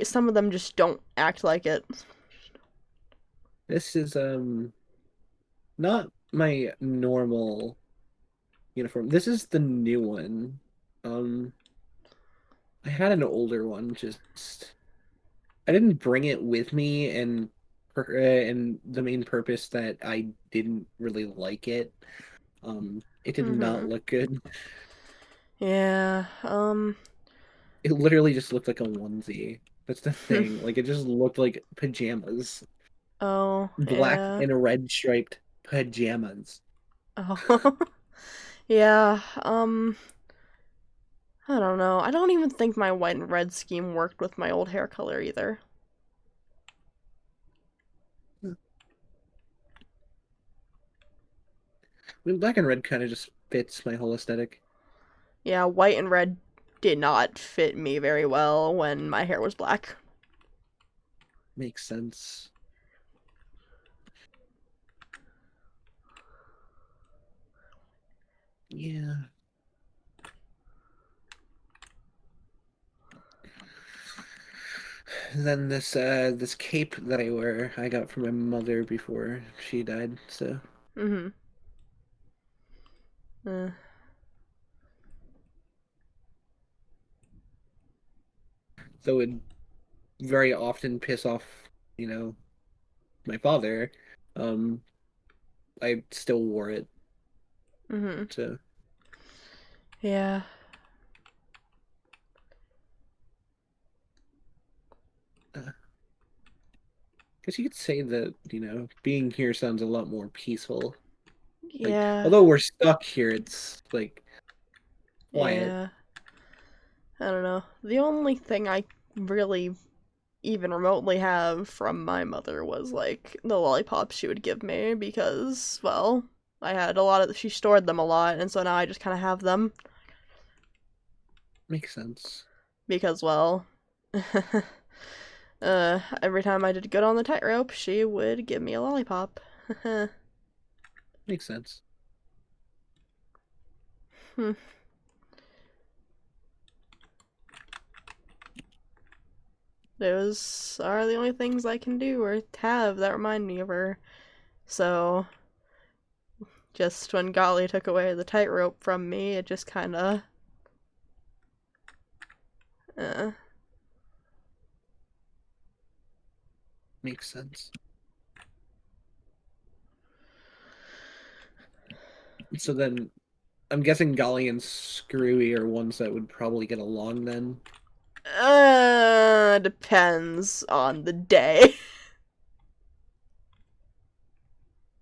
some of them just don't act like it. this is not my normal uniform. This is the new one. Um I had an older one, just I didn't bring it with me, and the main purpose that I didn't really like it. It did not Mm-hmm. look good. Yeah, It literally just looked like a onesie. That's the thing. Like it just looked like pajamas. oh, Black yeah. and red striped pajamas. Oh. Yeah, I don't know. I don't even think my white and red scheme worked with my old hair color either. I mean, black and red kind of just fits my whole aesthetic. Yeah, white and red did not fit me very well when my hair was black. Makes sense. Yeah. Then this cape that I wear, I got from my mother before she died. So Mm-hmm. Uh, though it very often piss off, you know, my father, um, I still wore it. mm-hmm. So Yeah. uh, guess you could say that, being here sounds a lot more peaceful. Like, Yeah. although we're stuck here, it's like quiet. Yeah. I don't know. The only thing I really even remotely have from my mother was like the lollipops she would give me because, well, I had a lot of, she stored them a lot, and so now I just kind of have them Makes sense. because, well, every time I did good on the tightrope, she would give me a lollipop. Makes sense. Hmm. Those are the only things I can do or have that remind me of her. So, just when Golly took away the tightrope from me, it just kind of, uh, Makes sense. So then I'm guessing Golly and Screwy are ones that would probably get along then. depends on the day.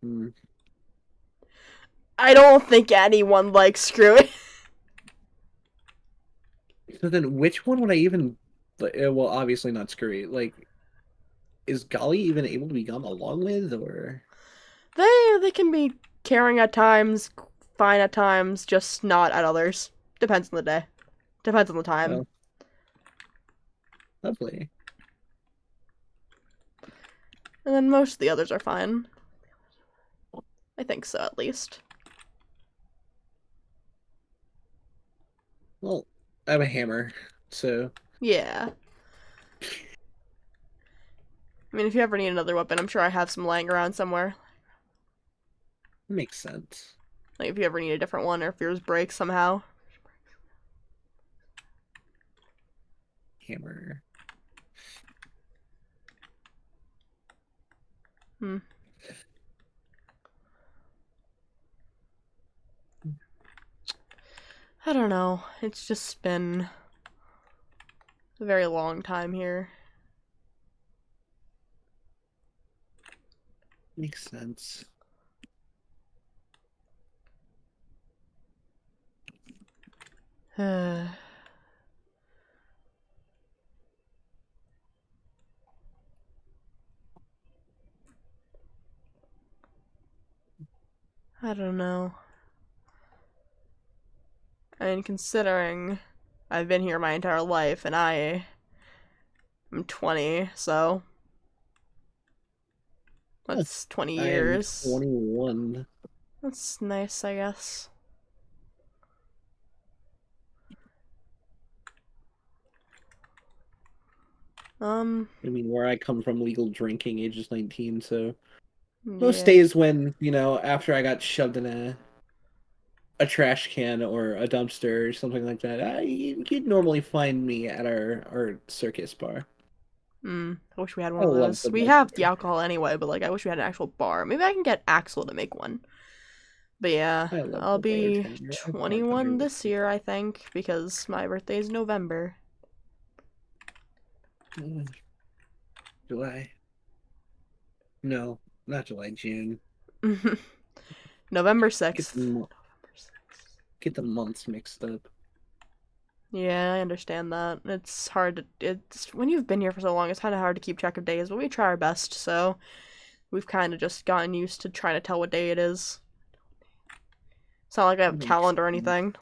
Hmm. I don't think anyone likes Screwy. So then which one would I even well, obviously not Screwy. Like, is Golly even able to be gone along with, or They can be caring at times, fine at times, just not at others. Depends on the day. Depends on the time. oh, lovely. And then most of the others are fine. I think so, at least. Well, I have a hammer, so Yeah. I mean, if you ever need another weapon, I'm sure I have some lying around somewhere. Makes sense. Like if you ever need a different one or if yours breaks somehow. Hammer. Hmm. I don't know. It's just been a very long time here. Makes sense. I don't know. I mean, considering I've been here my entire life and I am 20, so Huh. that's 20 I am years. 21. That's nice, I guess. I mean, where I come from, legal drinking age is 19, so most Yeah. days when, after I got shoved in a trash can or a dumpster or something like that, you'd normally find me at our circus bar. I wish we had one I of love those. the We bus have the bar. alcohol anyway, but like I wish we had an actual bar. Maybe I can get Axel to make one. But yeah, I love I'll the be bartender. I bartender 21 with this year, I think, because my birthday is November. July. No, not July, June. November Get 6th. the get the months mixed up. Yeah, I understand that. It's hard to, it's when you've been here for so long, it's kind of hard to keep track of days, but we try our best, so we've kind of just gotten used to trying to tell what day it is. It's not like I have a Makes calendar or sense. anything.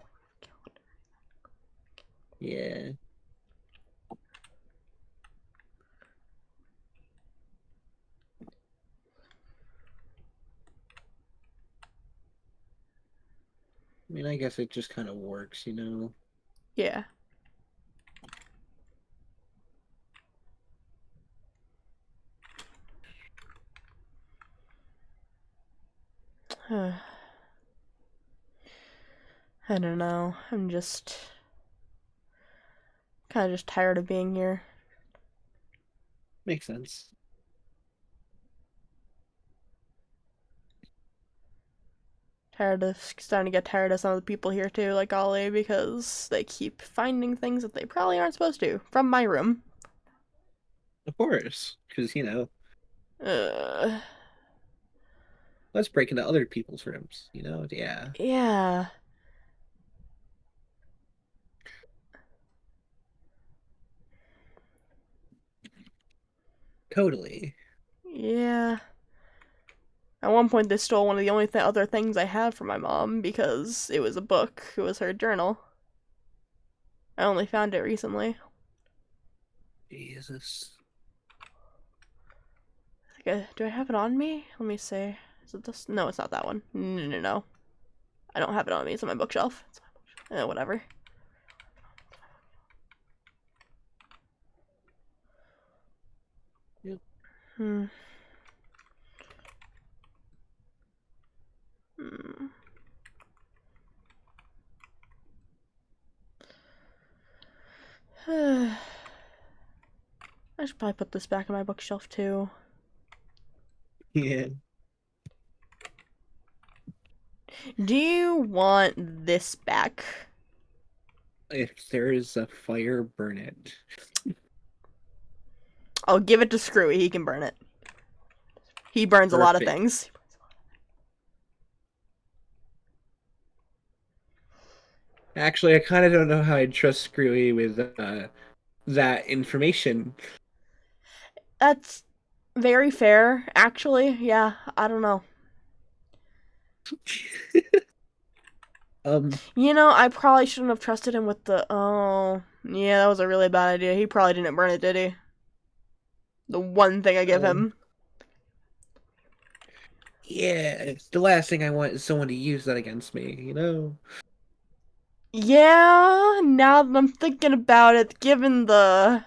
Yeah. I mean, I guess it just kind of works. Yeah. I don't know. I'm just kind of just tired of being here. Makes sense. Starting to get tired of some of the people here too, like Ollie, because they keep finding things that they probably aren't supposed to from my room. Of course, because Uh, let's break into other people's rooms. Yeah, yeah, totally. yeah. At one point, they stole one of the only other things I had from my mom because it was a book. It was her journal. I only found it recently. Jesus. Okay, do I have it on me? Let me see. Is it this? No, it's not that one. No, no, no. I don't have it on me. It's on my bookshelf. Whatever. Yep. Hmm. Hmm. I should probably put this back in my bookshelf too. Yeah. Do you want this back? If there is a fire, burn it. I'll give it to Screwy. He can burn it. He burns a lot of Perfect. things. Actually, I kind of don't know how I'd trust Screwy with that information. That's very fair, actually. Yeah, I don't know. Um, I probably shouldn't have trusted him with the. Oh, yeah, that was a really bad idea. He probably didn't burn it, did he? The one thing I give um, him. yeah, the last thing I want is someone to use that against me. Yeah, now that I'm thinking about it, given the.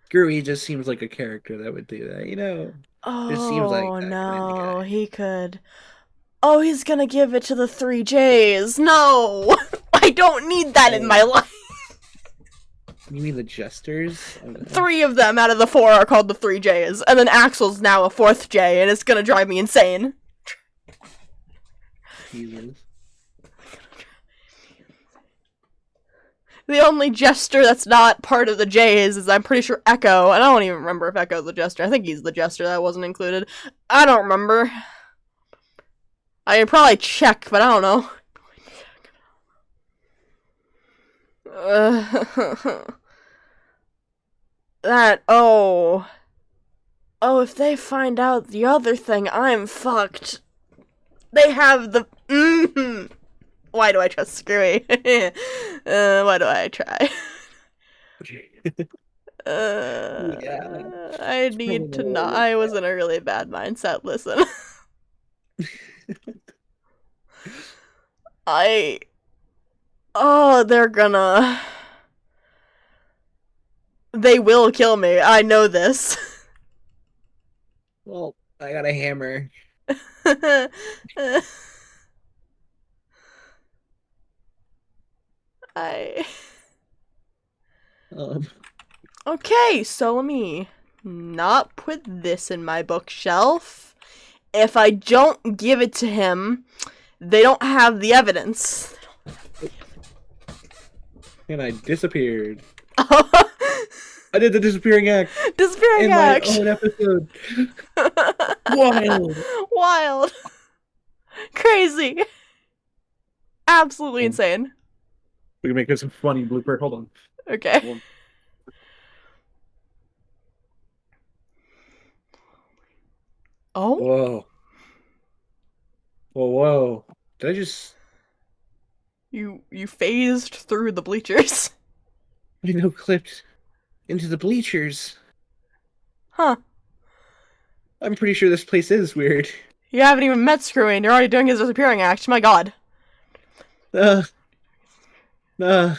Screwy just seems like a character that would do that. Just seems like Oh that kind of no, guy. he could. Oh, he's gonna give it to the 3Js. No! I don't need that in my life. You mean the jesters? 3 of them out of the 4 are called the 3Js, and then Axel's now a 4th J, and it's gonna drive me insane. Jesus. The only jester that's not part of the J's is, I'm pretty sure, Echo, and I don't even remember if Echo's the jester. I think he's the jester that wasn't included. I don't remember. I can probably check, but I don't know. Oh, if they find out the other thing, I'm fucked. They have the, Why do I trust Screwy? Why do I try? Yeah. I need to not, I was in a really bad mindset, listen. They're gonna... They will kill me, I know this. Well, I got a hammer. Okay, so let me not put this in my bookshelf. If I don't give it to him, they don't have the evidence. And I disappeared. I did the disappearing act. Disappearing act. In my own episode. Wild. Wild. Crazy. Absolutely insane. We can make this a funny blooper. Hold on. Okay. Oh? Whoa. Whoa. Did I just... You phased through the bleachers. I no-clipped into the bleachers. Huh. I'm pretty sure this place is weird. You haven't even met Screwy and you're already doing his disappearing act. My god. Nah, I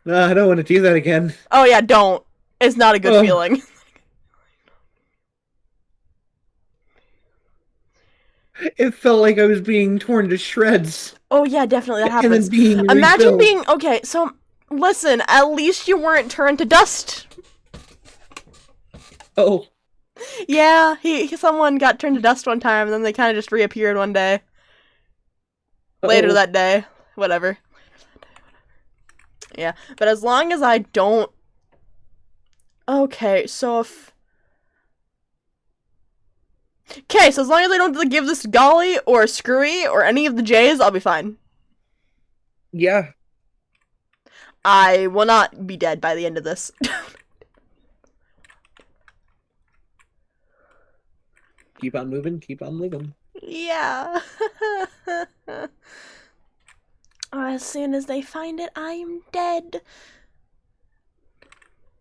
don't want to do that again. Oh yeah, don't. It's not a good feeling. It felt like I was being torn to shreds. Oh yeah, definitely, that happens. And then being Imagine rebuilt. being... Okay, so, listen, at least you weren't turned to dust. Oh. Yeah, someone got turned to dust one time, and then they kind of just reappeared one day. Later that day. Whatever. Yeah, but as long as I don't... Okay, so if... Okay, so as long as I don't give this Golly or Screwy or any of the J's, I'll be fine. Yeah. I will not be dead by the end of this. Keep on moving, keep on living. Yeah. As soon as they find it, I'm dead.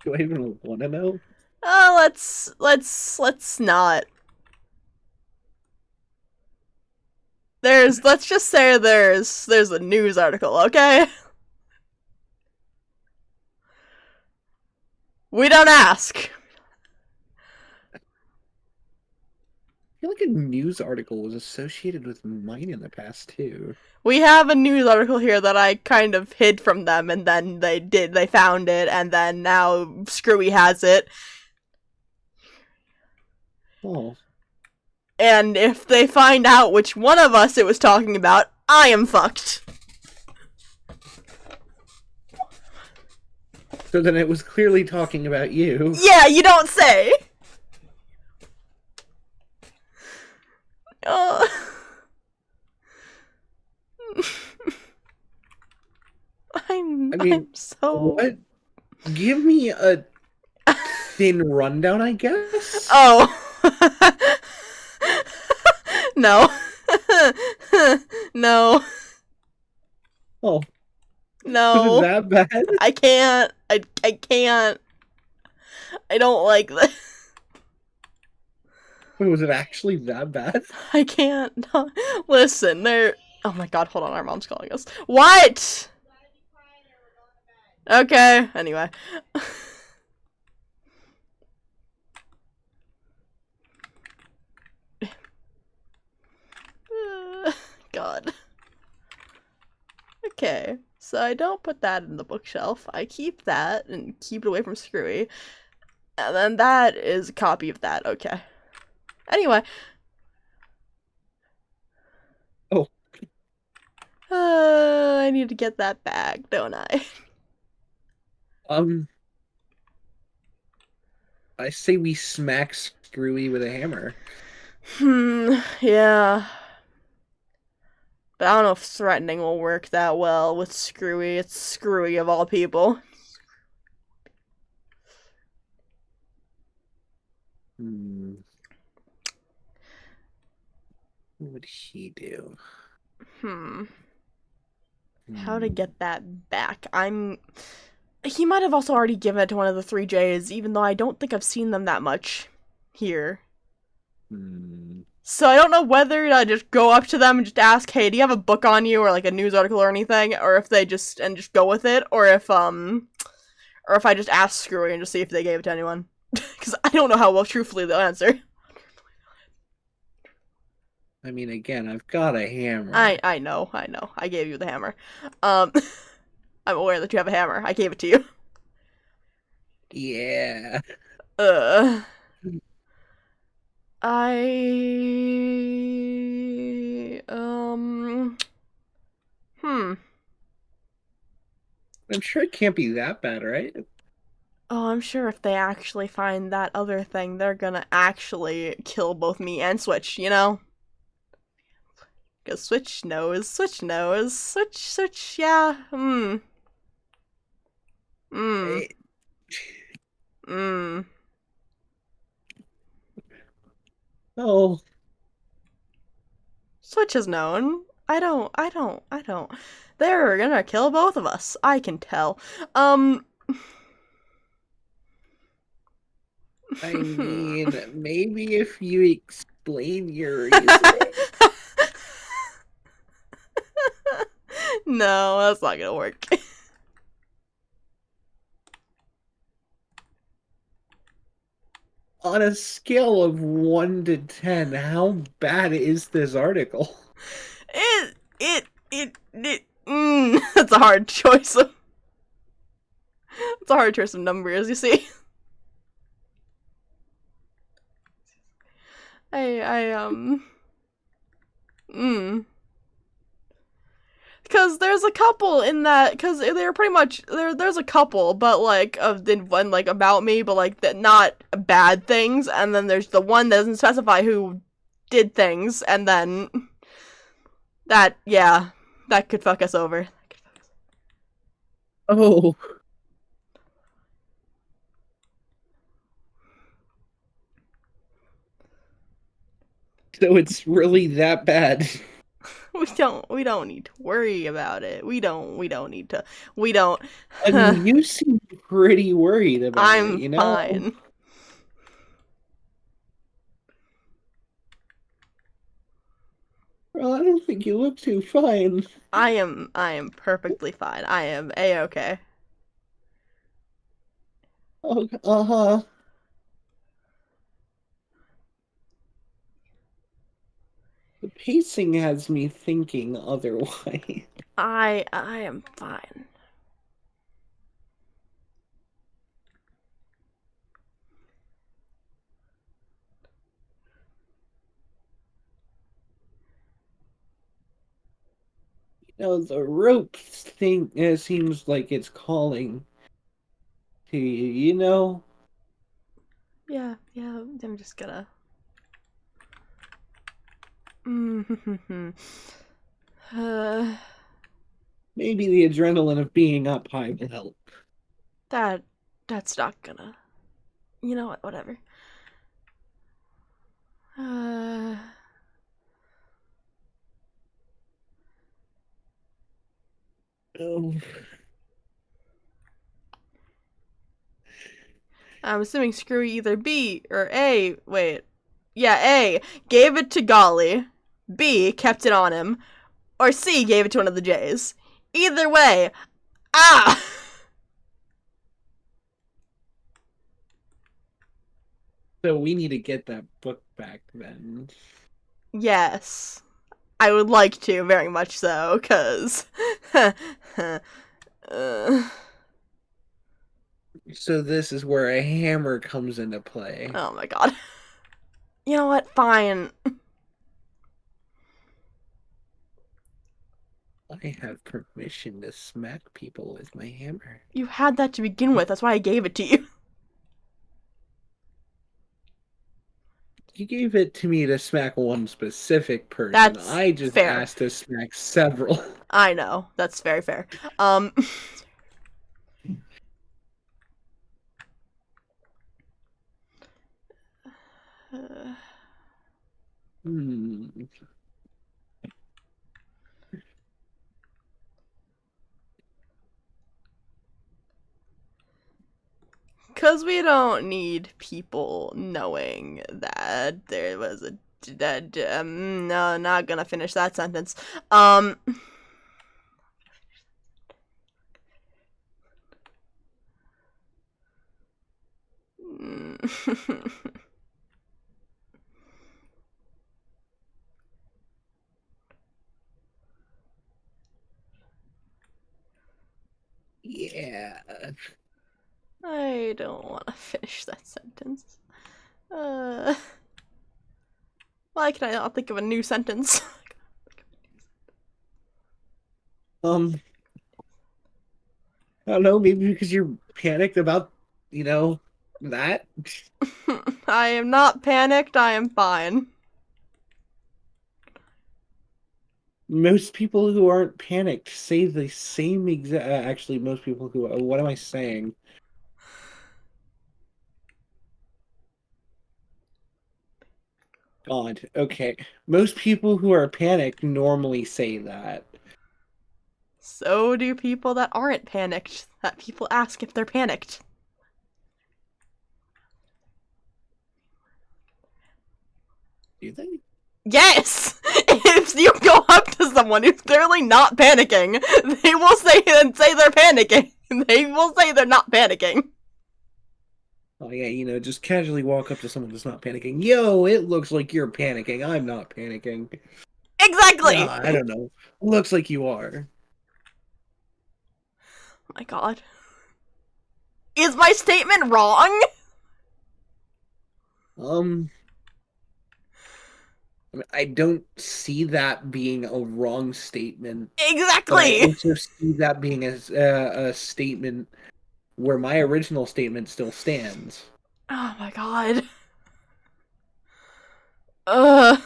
Do I even want to know? Oh, let's not. Let's just say there's a news article, okay? We don't ask. I feel like a news article was associated with mine in the past, too. We have a news article here that I kind of hid from them, and then they found it, and then now Screwy has it. Oh. And if they find out which one of us it was talking about, I am fucked. So then it was clearly talking about you. Yeah, you don't say. I'm so... What? Give me a thin rundown, I guess? Oh. No. No. Oh. No. Is that bad? I can't. I can't. I don't like this. Wait, was it actually that bad? I can't. No. Listen, oh my god, hold on, our mom's calling us. What? Okay, anyway. Okay, so I don't put that in the bookshelf. I keep that and keep it away from Screwy. And then that is a copy of that. Okay. Anyway. Oh. I need to get that back, don't I? Um, I say we smack Screwy with a hammer. Yeah. But I don't know if threatening will work that well with Screwy. It's Screwy of all people. Hmm. What would he do? Hmm. How to Hmm. get that back? He might have also already given it to one of the three J's, even though I don't think I've seen them that much here. Hmm. So I don't know whether to just go up to them and just ask, "Hey, do you have a book on you or like a news article or anything?" Or if they just go with it, or if I just ask Screwy and just see if they gave it to anyone, because I don't know how well truthfully they'll answer. I mean, again, I've got a I hammer. I know, I know. I gave you the hammer. Um, I'm aware that you have a hammer. I gave it to you. Yeah. Uh, I hmm. I'm sure it can't be that bad, right? Oh, I'm sure if they actually find that other thing, they're gonna actually kill both me and Switch, you know? Because Switch knows, Switch, yeah, hmm, hmm, Eh, hmm. Oh, Switch is known. I don't. They're gonna kill both of us. I can tell. Um. I mean, maybe if you explain your reasoning. No, that's not gonna work. On a scale of 1 to 10, how bad is this article? That's a hard choice. It's a hard choice of numbers. You see, I. Mm. Because there's a couple in that, because they're pretty much there's a couple, but like of the one like about me, but like that not bad things, and then there's the one that doesn't specify who did things, and then that, yeah, that could fuck us over. Oh, so it's really that bad. We don't need to worry about it. We don't need to. We don't. I mean, you seem pretty worried about it, I'm you know? fine. Well, I don't think you look too fine. I am perfectly fine. I am a-okay. Oh, uh-huh. The pacing has me thinking otherwise. I am fine. You know, the rope thing seems like it's calling to you, you know? Yeah, yeah, I'm just gonna. Mm-hmm. uh, Maybe the adrenaline of being up high will help. that that's not gonna. You know what? Whatever. Uh, Oh, I'm assuming Screwy either B or A. Wait, yeah, A gave it to Golly, B kept it on him, or C gave it to one of the J's. Either way, ah. so we need to get that book back then. Yes. I would like to, very much so, because... So this is where a hammer comes into play. oh my god. You know what? Fine. I have permission to smack people with my hammer. You had that to begin with, that's why I gave it to you. You gave it to me to smack one specific person. That's I just fair. asked to smack several. I know. That's very fair. Um... Hmm. Because we don't need people knowing that there was a... no, not gonna finish that sentence. Yeah. I don't want to finish that sentence. Why can I not think of a new sentence? I don't know, maybe because you're panicked about, that? I am not panicked, I am fine. Most people who aren't panicked say the same exact. Actually, most people who. What am I saying? God. Okay. Most people who are panicked normally say that. So do people that aren't panicked, that people ask if they're panicked. Do they? Yes! If you go up to someone who's clearly not panicking, they will say they're panicking. They will say they're not panicking. Oh yeah, just casually walk up to someone that's not panicking. Yo, it looks like you're panicking. I'm not panicking. Exactly! I don't know. Looks like you are. Oh my god. Is my statement wrong? Um, I don't see that being a wrong statement, but I Exactly! also see that being a statement where my original statement still stands. Oh my god. Ugh.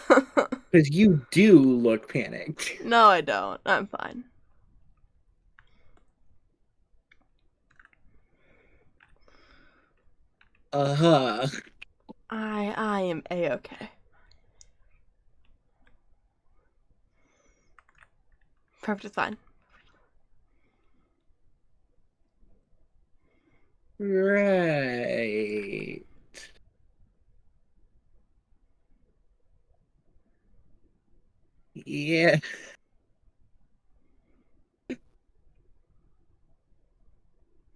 Because you do look panicked. No, I don't. I'm fine. Uh-huh. I am a-okay. Perfect, fine. Right. Yeah.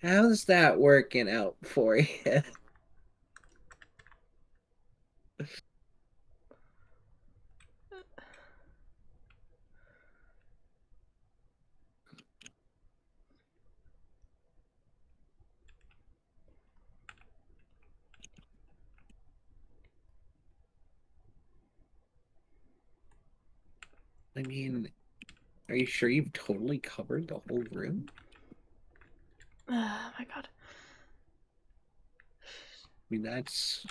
How's that working out for you? I mean, are you sure you've totally covered the whole room? Oh my god. I mean, that's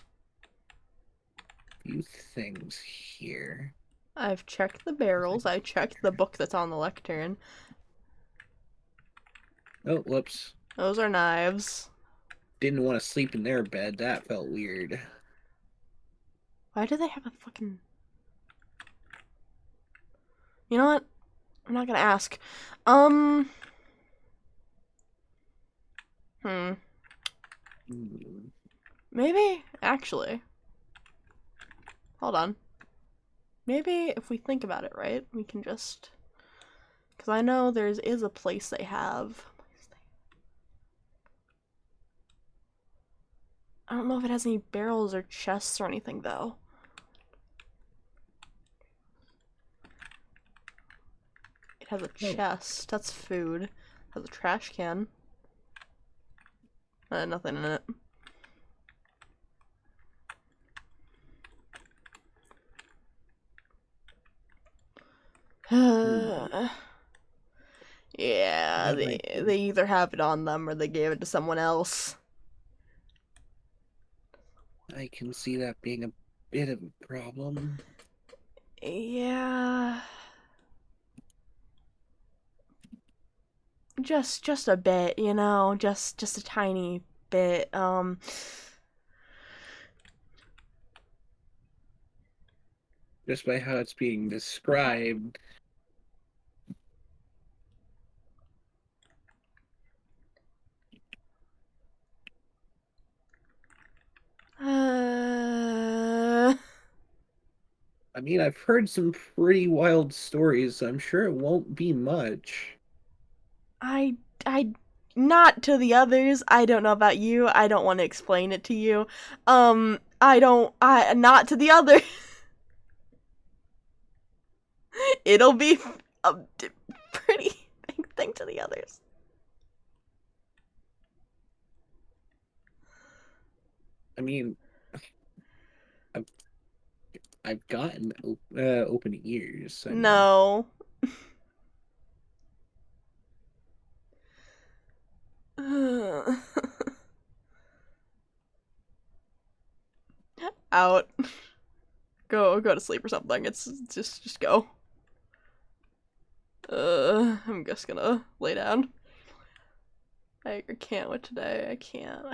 a few things here. I've checked the barrels, I checked the book that's on the lectern. Oh, whoops. Those are knives. Didn't want to sleep in their bed. That felt weird. Why do they have a fucking... You know what? I'm not gonna ask. Hmm. Hmm. Maybe, actually. Hold on. Maybe if we think about it, right? We can just... Because I know there is a place they have. I don't know if it has any barrels or chests or anything, though. It has a Oh. chest. That's food. It has a trash can. Nothing in it. Yeah, That might they be. either have it on them or they gave it to someone else. I can see that being a bit of a problem. Yeah. Just a bit, you know, just a tiny bit. Just by how it's being described. Uh, I mean, I've heard some pretty wild stories, so I'm sure it won't be much. I not to the others. I don't know about you. I don't want to explain it to you. I not to the other. It'll be a pretty big thing to the others. I mean, I've, I've gotten open ears. I mean, No. Out. Go to sleep or something. It's just go. I'm just gonna lay down. I can't with today. I can't.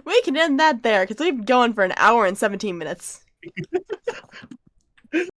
We can end that there because we've been going for an hour and 17 minutes.